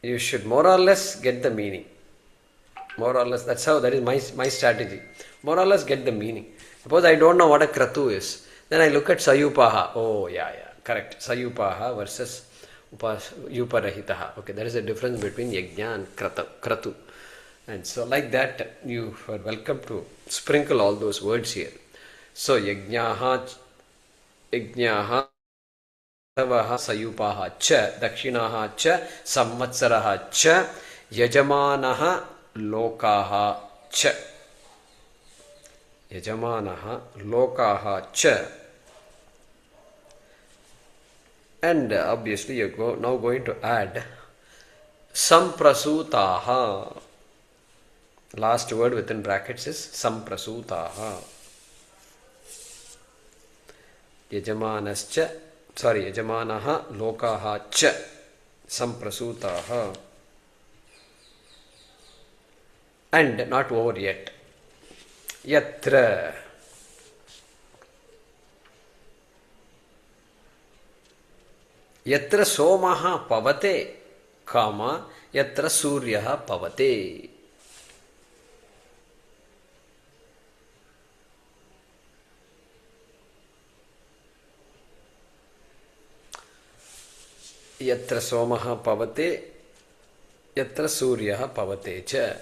you should more or less get the meaning. More or less, that is my strategy. More or less get the meaning. Suppose I don't know what a kratu is, then I look at sayupaha. Oh, yeah, correct. Sayupaha versus yuparahitaha. Okay, there is a difference between yajña and kratu. And so like that, you are welcome to sprinkle all those words here. So, yajñāha, kratavaha, sayūpaha cha, dakṣiṇāha cha, samvatsaraha cha, yajamānaha, lokāḥ cha. Yajamānaha, lokāḥ cha. And obviously you're now going to add samprasūtāḥ. Last word within brackets is samprasūtāḥ. Yajamānaśca, yajamānaha, lokāḥ cha, samprasūtāḥ. And not over yet. Yatra. Yatra somaha pavate, kama, yatra sūryaḥ pavate. Yatra somaha pavate, yatra sūryaḥ pavate cha.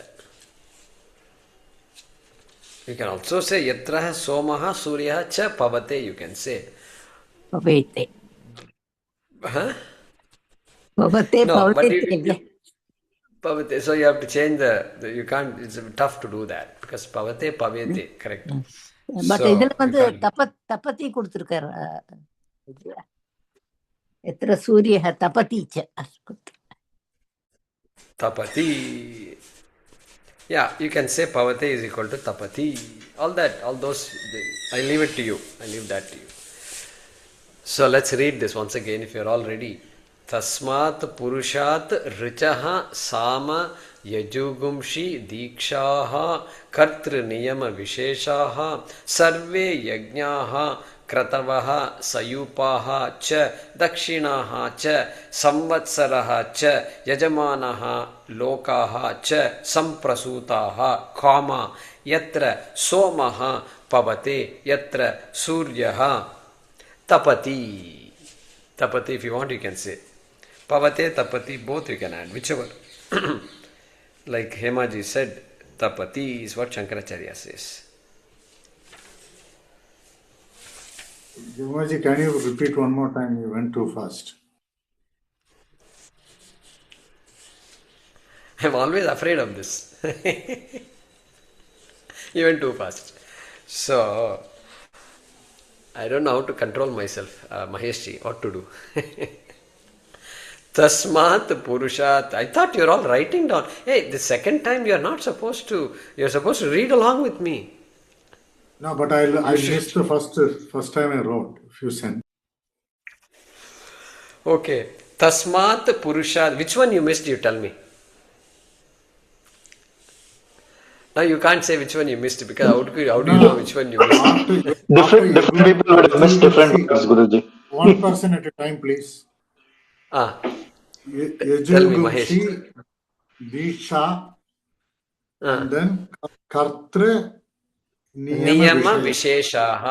You can also say yatra somaha sūryaḥ cha pavate, you can say. Pavate. Huh? Pavate, No, but pavate. pavate. So you have to change you can't, it's tough to do that because pavate, pavate, correct. But So, இதுல வந்து தபதி கொடுத்திருக்காரு. எத்திர சூரிய Tapti tapati. Yeah, you can say pavate is equal to tapati. All those, I leave it to you. I leave that to you. So let's read this once again if you're all ready. tasmādṛcaḥ sāma yajūṃṣi dīkṣā kartā visheshaḥ sarve yajñāः kratavo sayūpaḥ ca dakṣiṇāyaṇam ca saṃvatsaraḥ ca yajamānaśca lokāḥ ca samprasūtāḥ kama yatra somo pavate yatra sūryaḥ tapati. Tapati, if you want, you can say. Pavate, tapati, both you can add, whichever. Like Hemaji said, tapati is what Shankaracharya says. Jimaji, can you repeat one more time? You went too fast. I'm always afraid of this. You went too fast. So, I don't know how to control myself, Maheshji, what to do. Purūṣa. I thought you're all writing down. Hey, the second time you're supposed to read along with me. No, but I missed the first time I wrote. If you sent. Okay. Purūṣa. Which one you missed, you tell me. Now you can't say which one you missed because how do you know which one you missed? Different people would have missed different words, Guruji. One person at a time, please. Tell me, Mahesh. Yajūṃṣi, dīkṣā, and then kartā niyama visheshaḥ.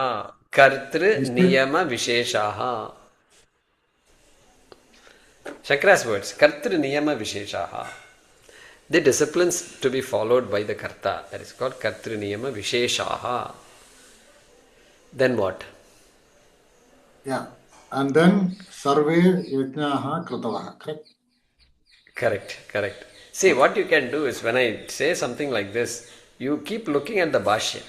Kartā niyama visheshaḥ. Shankara's words. Kartā niyama visheshaḥ. The disciplines to be followed by the kartā. That is called kartā niyama visheshaḥ. Then what? Yeah. And then sarve yajñāः kratavo. Correct? Correct. See, what you can do is when I say something like this, you keep looking at the Bhāshyam.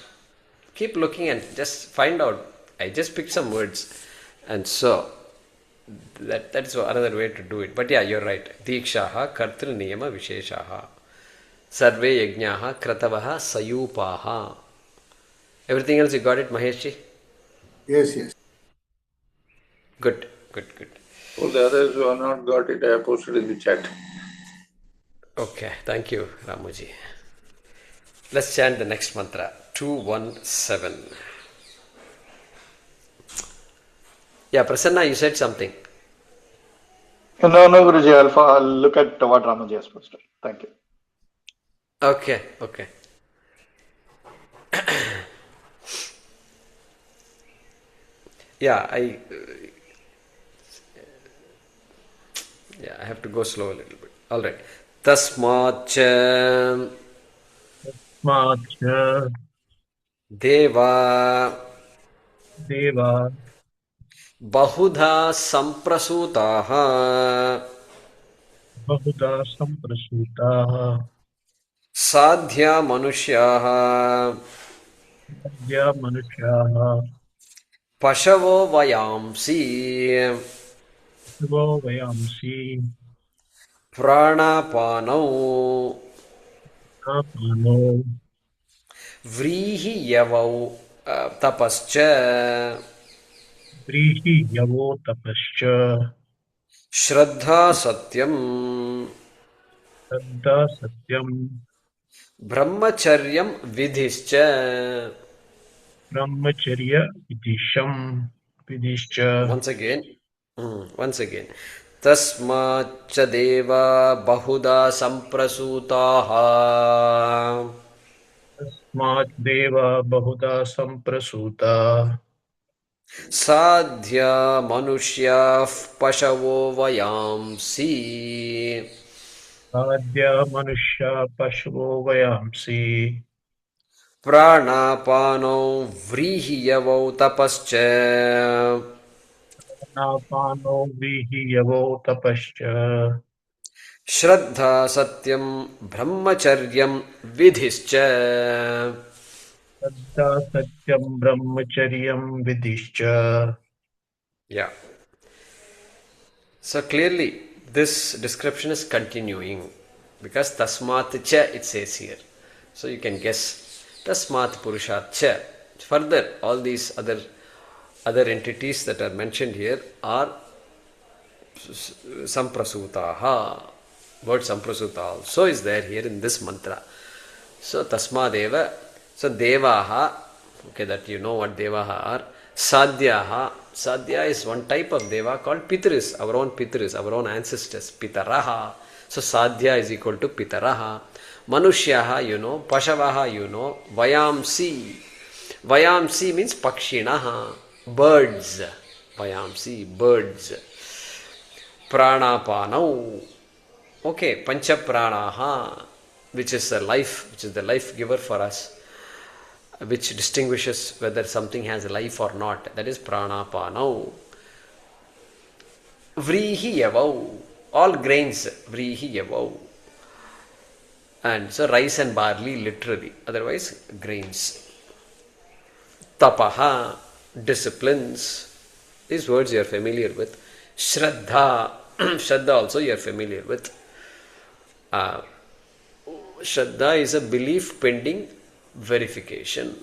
Keep looking and just find out. I just picked some words. And so, that's another way to do it. But yeah, you're right. dīkṣā kartā niyama visheshaḥ. Sarve yajñāः kratavo sayūpaḥ. Everything else you got it, Maheshji? Yes. Good. For the others who have not got it, I have posted in the chat. Okay, thank you, Ramuji. Let's chant the next mantra, 217. Yeah, Prasanna, you said something. No, Guruji, I'll look at what Ramaji has posted. Thank you. Okay. Yeah, I have to go slow a little bit. All right. Tasmācca. tasmādṛcaḥ devā devā bahudhā samprasūtāḥ bahudhā samprasūtāḥ sādhyā manuṣyāḥ yajamānaśca paśavo vayāṃsi vayāṃsi prāṇāpānau kapano vrīhi yavau tapascha vrihi yavo tapascha shraddha satyam saddha satyam brahmacharyam vidhischa. brahmacharya vidhischa Once again. Tasmācca devā bahudhā samprasūtāḥ tasmādṛcaḥ bahudhā samprasūtāḥ sādhyā manuṣyāḥ paśavo vayāṃsi sādhyā manuṣyāḥ paśavo vayāṃsi prāṇāpānau vrīhi yavau tapascha napano vrihi yavo tapascha shraddha satyam brahmacharyam vidhischa. saddha satyam brahmacharyam vidhischa. Yeah. So clearly this description is continuing because tasmācca it says here. So you can guess tasmāt purushat. Further, all these other entities that are mentioned here are samprasūtāḥ. Word samprasūta also is there here in this mantra. So tasmādeva. So devaha. Okay, that you know what devaha are. Sādhyāha. Sādhyā is one type of deva called pitris, our own ancestors, pitaraha. So sādhyā is equal to pitaraha. Manuṣyāḥ, you know, paśavaha, you know, vayāṃsi. Vayāṃsi means pakṣiṇaha, birds. Vayāṃsi, birds. Prāṇāpānau. Okay, pancha prāṇāha, which is the life giver for us, which distinguishes whether something has life or not. That is prāṇāpānau. Vrīhi yavau, all grains, vrīhi yavau. And so rice and barley literally, otherwise grains. Tapaha, disciplines. These words you are familiar with. Shraddha, Shraddha also you are familiar with. Shraddha is a belief pending verification.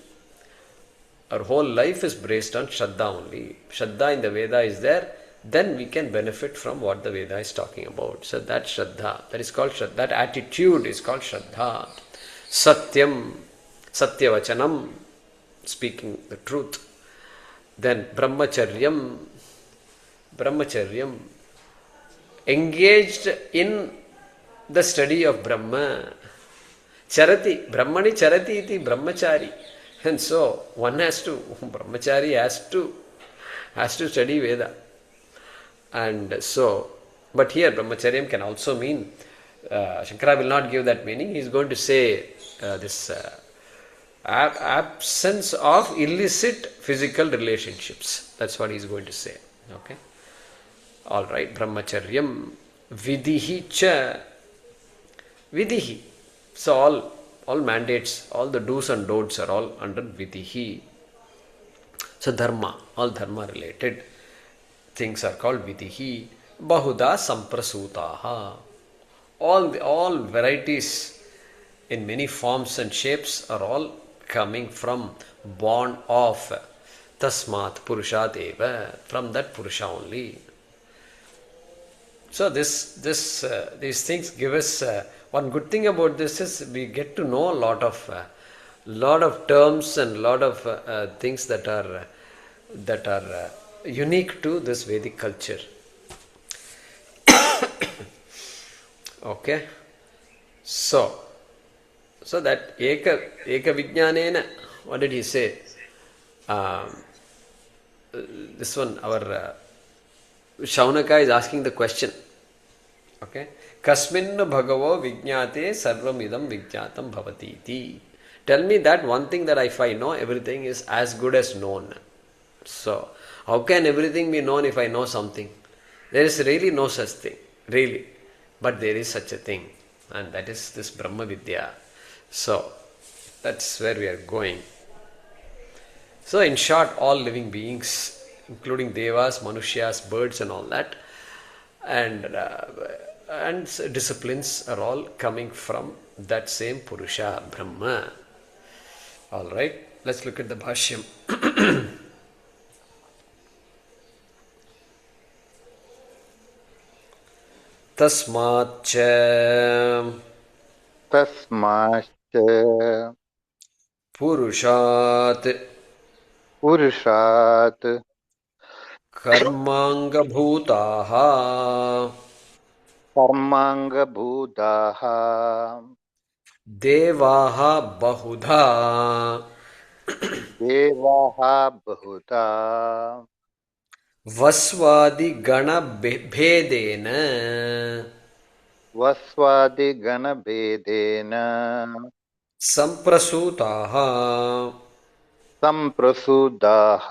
Our whole life is based on Shraddha only. Shraddha in the Veda is there, then we can benefit from what the Veda is talking about. So that Shraddha, that is called Shraddha, that attitude is called Shraddha. Satyam, Satyavachanam, speaking the truth. Then Brahmacharyam, engaged in the study of Brahma. Charati, Brahmani charati iti brahmachari. And so one brahmachari has to study Veda. And so, but here brahmacharyam can also mean, Shankara will not give that meaning. He is going to say this absence of illicit physical relationships. That's what he is going to say. Okay. All right. Brahmacharyam. Vidhihi cha. Vidhihi. So all mandates, all the do's and don'ts are all under vidhihi. So dharma, all dharma related things are called vidhihi. Bahudhā samprasūtāḥ. All varieties in many forms and shapes are all coming from, born of tasmāt purushat eva, from that Purūṣa only. So these things give us one good thing about this is we get to know a lot of terms and lot of things that are unique to this Vedic culture. Okay, so that eka vijnanena, what did he say? This one, our Shaunaka is asking the question. Okay, kasmin bhagavo vijñāte sarvam idam vijñātam bhavati iti. Tell me that one thing that if I know, everything is as good as known. So, how can everything be known if I know something? There is really no such thing, really. But there is such a thing, and that is this Brahma Vidya. So, that's where we are going. So, in short, all living beings, including devas, manuṣyāḥs, birds, and all that, and disciplines are all coming from that same Purūṣa, Brahma. All right, let's look at the Bhashyam. tasmācca tasmācca Purūṣāt Purūṣāt karmāṅgabhūtāḥ karmāṅgabhūtāḥ devāः bahudhā devā bahudhā vasvādi gana bhedena vasvādi gana bhedena samprasūtāḥ samprasūtāḥ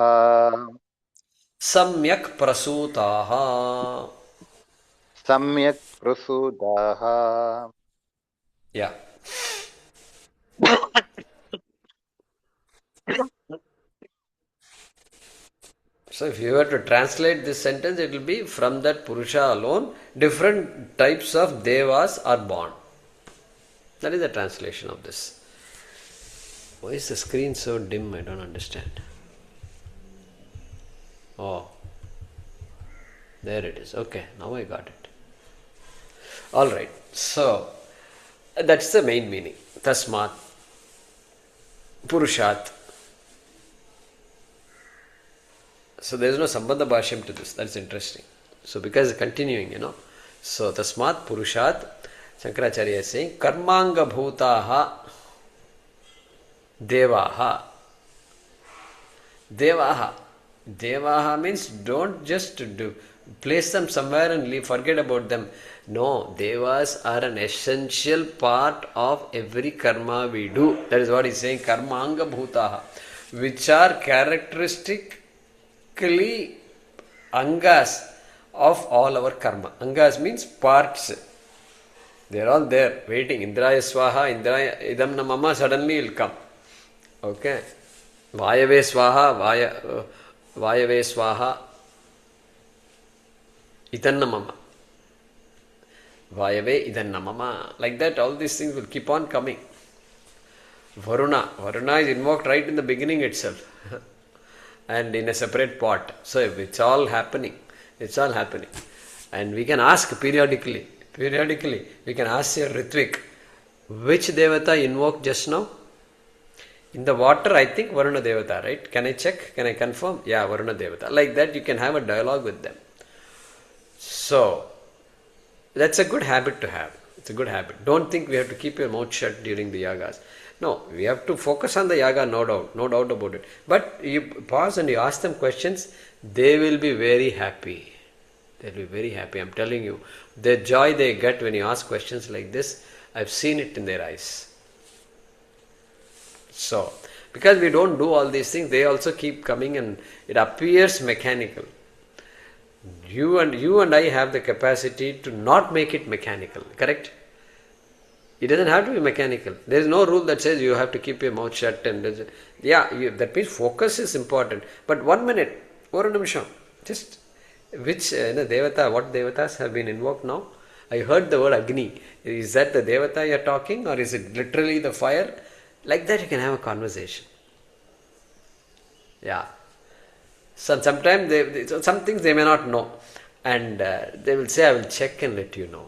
samyak prasūtāḥ. samyak prasūtāḥ. Yeah. So if you were to translate this sentence, it will be from that Purūṣa alone, different types of devas are born. That is the translation of this. Why is the screen so dim? I don't understand. Oh, there it is. Okay, now I got it. All right. So that's the main meaning. Tasmāt Purūṣāt. So there is no Sambandha Bhashyam to this. That's interesting. So because continuing, So Tasmāt Purūṣāt, Shankaracharya is saying, Karmāṅga bhūtāḥ devāḥ. Devāḥ. Devāḥ means don't just place them somewhere and forget about them. No, devas are an essential part of every karma we do. That is what he is saying, Karmāṅga bhūtāḥ, which are characteristically angas of all our karma. Angas means parts. They are all there, waiting. Indraya swaha, Indraya idam namama, suddenly will come. Okay. Vayave swaha, Vayave swaha, idannamama. Vayave idannamama. Like that, all these things will keep on coming. Varuna is invoked right in the beginning itself. And in a separate pot. So it's all happening. And we can ask periodically, we can ask your Ritvik, which Devata invoked just now? In the water, I think Varuna Devata, right? Can I check? Can I confirm? Yeah, Varuna Devata. Like that, you can have a dialogue with them. So, that's a good habit to have. It's a good habit. Don't think we have to keep your mouth shut during the yagas. No, we have to focus on the yaga, no doubt about it. But you pause and you ask them questions, they will be very happy. They'll be very happy. I'm telling you, the joy they get when you ask questions like this, I've seen it in their eyes. So, because we don't do all these things, they also keep coming and it appears mechanical. You and I have the capacity to not make it mechanical, correct? It doesn't have to be mechanical. There is no rule that says you have to keep your mouth shut. That means focus is important. But 1 minute, or a nimisham, just which devata, what devatas have been invoked now? I heard the word Agni. Is that the devata you are talking, or is it literally the fire? Like that you can have a conversation. Yeah. So sometimes some things they may not know. And they will say, I will check and let you know.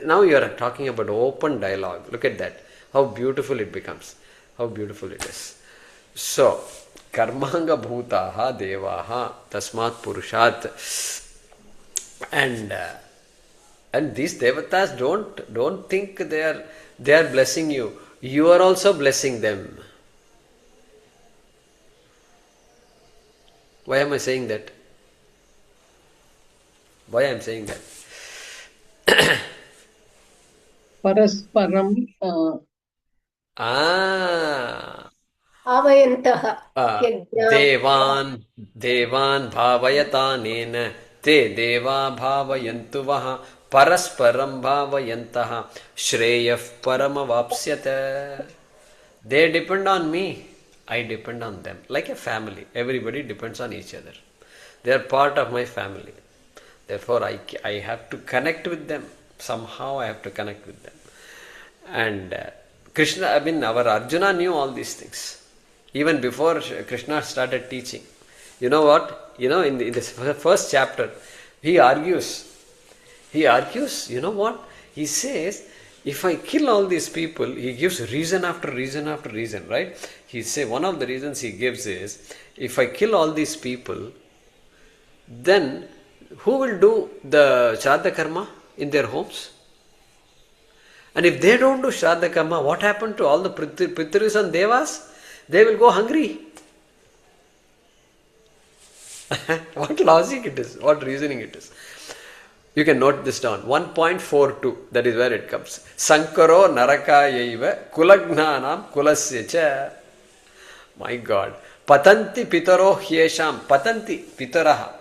Now you are talking about open dialogue. Look at that. How beautiful it becomes. How beautiful it is. So, karmāṅga bhūtāḥ devāḥ tasmāt purūṣāt. And these devatas don't think they are blessing you. You are also blessing them. Why am I saying that? Why I am saying that? परस्परं Ah. आवयन्तः देवान् देवान् भावयतानेन ते देवा भावयन्तु वः परस्परं भावयन्तः श्रेयः परमवाप्स्यत. They depend on me, I depend on them. Like a family, everybody depends on each other. They are part of my family. Therefore, I have to connect with them. Somehow I have to connect with them. And Krishna, our Arjuna knew all these things. Even before Krishna started teaching. You know what? In this first chapter, he argues, you know what? He says, if I kill all these people, he gives reason after reason after reason, right? He says, one of the reasons he gives is, if I kill all these people, then who will do the Shraddha Karma in their homes? And if they don't do Shraddha Karma, what happened to all the Pitrus and Devas? They will go hungry. What logic it is, what reasoning it is. You can note this down. 1.42, that is where it comes. Sankaro narakayaiva kulagnanam kulasya. My God. Patanti pitaro hyesham. Patanti pitaraha.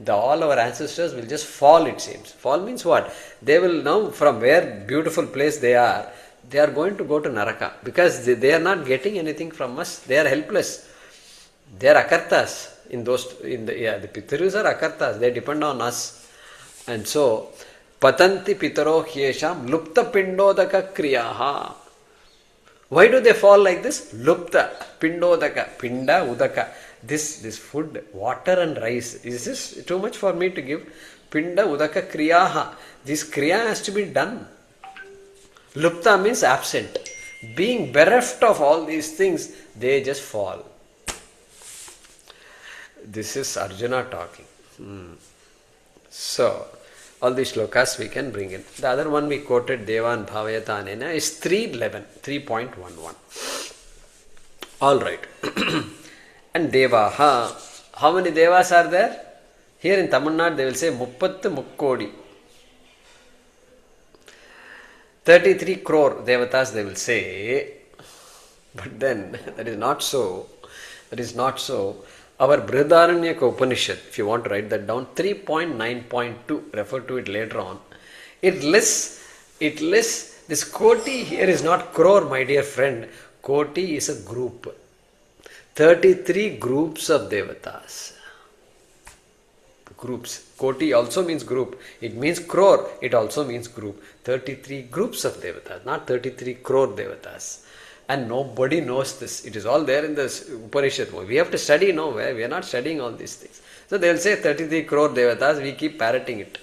All our ancestors will just fall, it seems. Fall means what? They will now, from where beautiful place they are going to go to Naraka. Because they are not getting anything from us. They are helpless. They are akartas. The Pitrus are akartas. They depend on us. And so, patanti pitaro hyesham lupta pindodaka kriyaha. Why do they fall like this? Lupta pindodaka. Pinda udaka. This food, water and rice, is this too much for me to give? Pinda udaka kriyaha. This kriya has to be done. Lupta means absent. Being bereft of all these things, they just fall. This is Arjuna talking. So, all these shlokas we can bring in. The other one we quoted, Devan Bhavayatanena, is 3.11. Alright. And Devaha. How many Devas are there? Here in Tamil Nadu they will say Muppattu Mukkodi. 33 crore Devatas they will say. But then, that is not so. Our Upanishad, if you want to write that down, 3.9.2, refer to it later on. It lists, this Koti here is not crore, my dear friend. Koti is a group. 33 groups of Devatas. Groups. Koti also means group. It means crore. It also means group. 33 groups of Devatas, not 33 crore Devatas. And nobody knows this. It is all there in the Upanishad. We have to study, no? We are not studying all these things. So they will say 33 crore Devatas. We keep parroting it.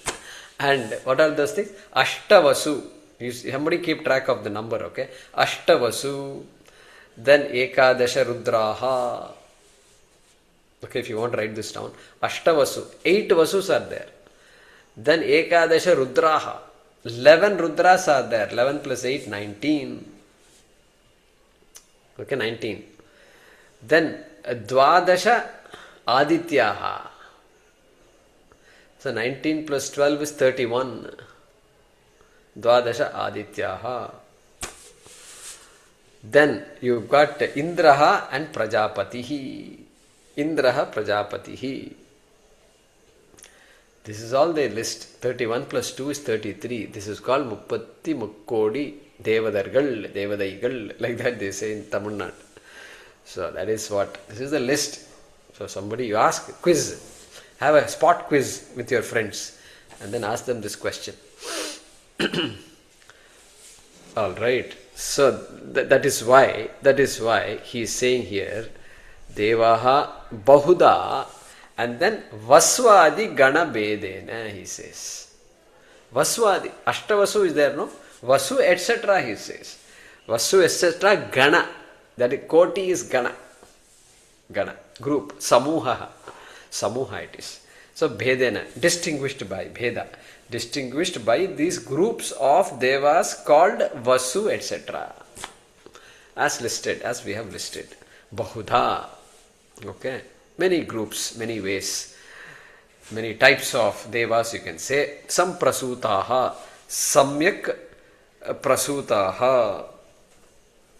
And what are those things? Ashtavasu. Somebody keep track of the number, okay? Ashtavasu. Then Ekadasha Rudraha. Okay, if you want to write this down. Ashtavasu. 8 Vasus are there. Then Ekadasha Rudraha. 11 Rudras are there. 11 plus 8, 19. Okay, 19. Then Dvadasha Adityaha. So 19 plus 12 is 31. Dvadasha Adityaha. Then you've got Indraha and Prajapatihi. Indraha Prajapatihi. This is all they list. 31 plus 2 is 33. This is called Muppatti Mukkodi Devadargal, Devadaigal. Like that they say in Tamil Nadu. So that is what. This is the list. So somebody, you ask, quiz. Have a spot quiz with your friends. And then ask them this question. Alright. So that is why he is saying here, Devaha bahudhā, and then Vasvadi Gana Bedena, he says. Vasvadi, Ashtavasu is there, no? Vasu, etc., he says. Vasu, etc., Gana. That is, Koti is Gana. Gana, group, Samuha. Samuha it is. So, Bhedena, distinguished by, Bheda, distinguished by these groups of Devas called Vasu, etc. As listed, as we have listed. Bahudhā. Okay. Many groups, many ways, many types of Devas you can say. Samprasūtāḥ, samyak prasūtāḥ.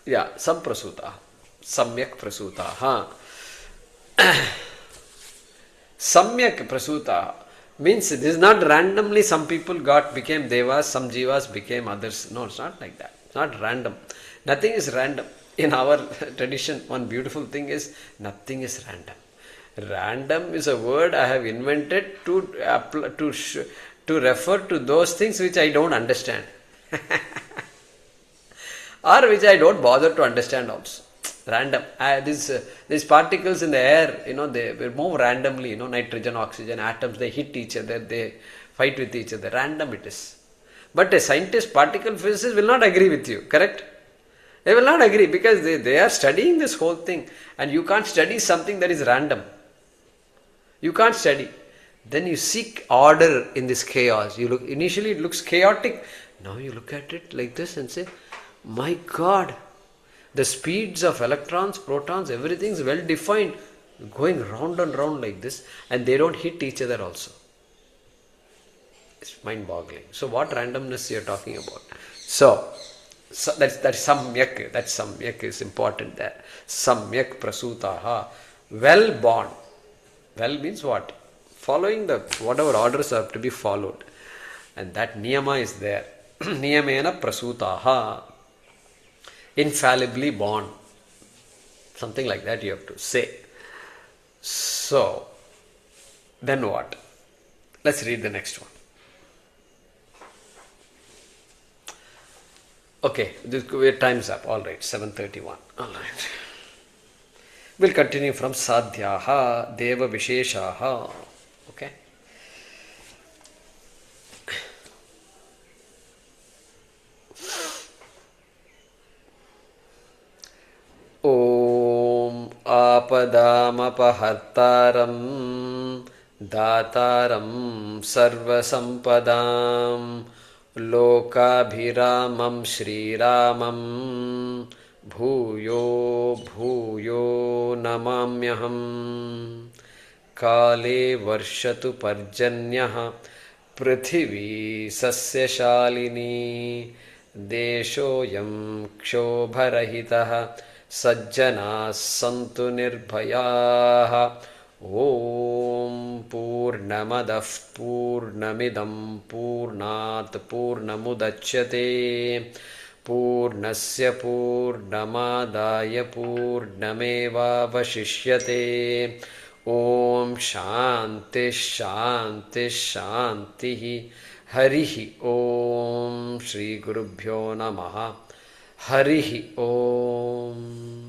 Yeah, samprasūtāḥ. Samyak prasūtāḥ. Samyak prasūtāḥ means this is not randomly some people became devas, some jivas became others. No, it's not like that. It's not random. Nothing is random. In our tradition, one beautiful thing is nothing is random. Random is a word I have invented to refer to those things which I don't understand. Or which I don't bother to understand also. Random. These particles in the air, they move randomly, nitrogen, oxygen, atoms, they hit each other, they fight with each other. Random it is. But a scientist, particle physicist will not agree with you, correct? They will not agree because they are studying this whole thing, and you can't study something that is random. You can't study. Then you seek order in this chaos. Initially it looks chaotic. Now you look at it like this and say, my God, the speeds of electrons, protons, everything is well defined, going round and round like this, and they don't hit each other also. It's mind-boggling. So what randomness you are talking about? So that's samyak. That samyak is important there. Samyak prasūtāḥ. Well born. Well means what? Following whatever orders have to be followed. And that niyama is there. Niyamena prasūtāḥ. Infallibly born. Something like that you have to say. So, then what? Let's read the next one. Okay, time's up. All right, 7:31. All right. We'll continue from sādhyā, devā visheshaha. Okay. Om āpadāmapahartāram dātāram sarvasampadām lokābhiramam śrīrāmam bhūyo bhūyo namāmyaham kāle varshatu parjanyah prithivī sasyashālinī deshoyam kshobharahitah sajjanās santu nirbhayāः Om Purnamadah Purnamidam Purnāt Purnamudachyate Purnasya Purnamadaya Purnamevavashishyate Om Shanti Shanti Shanti Harihi Om Shri Gurubhyo Namaha Harihi Om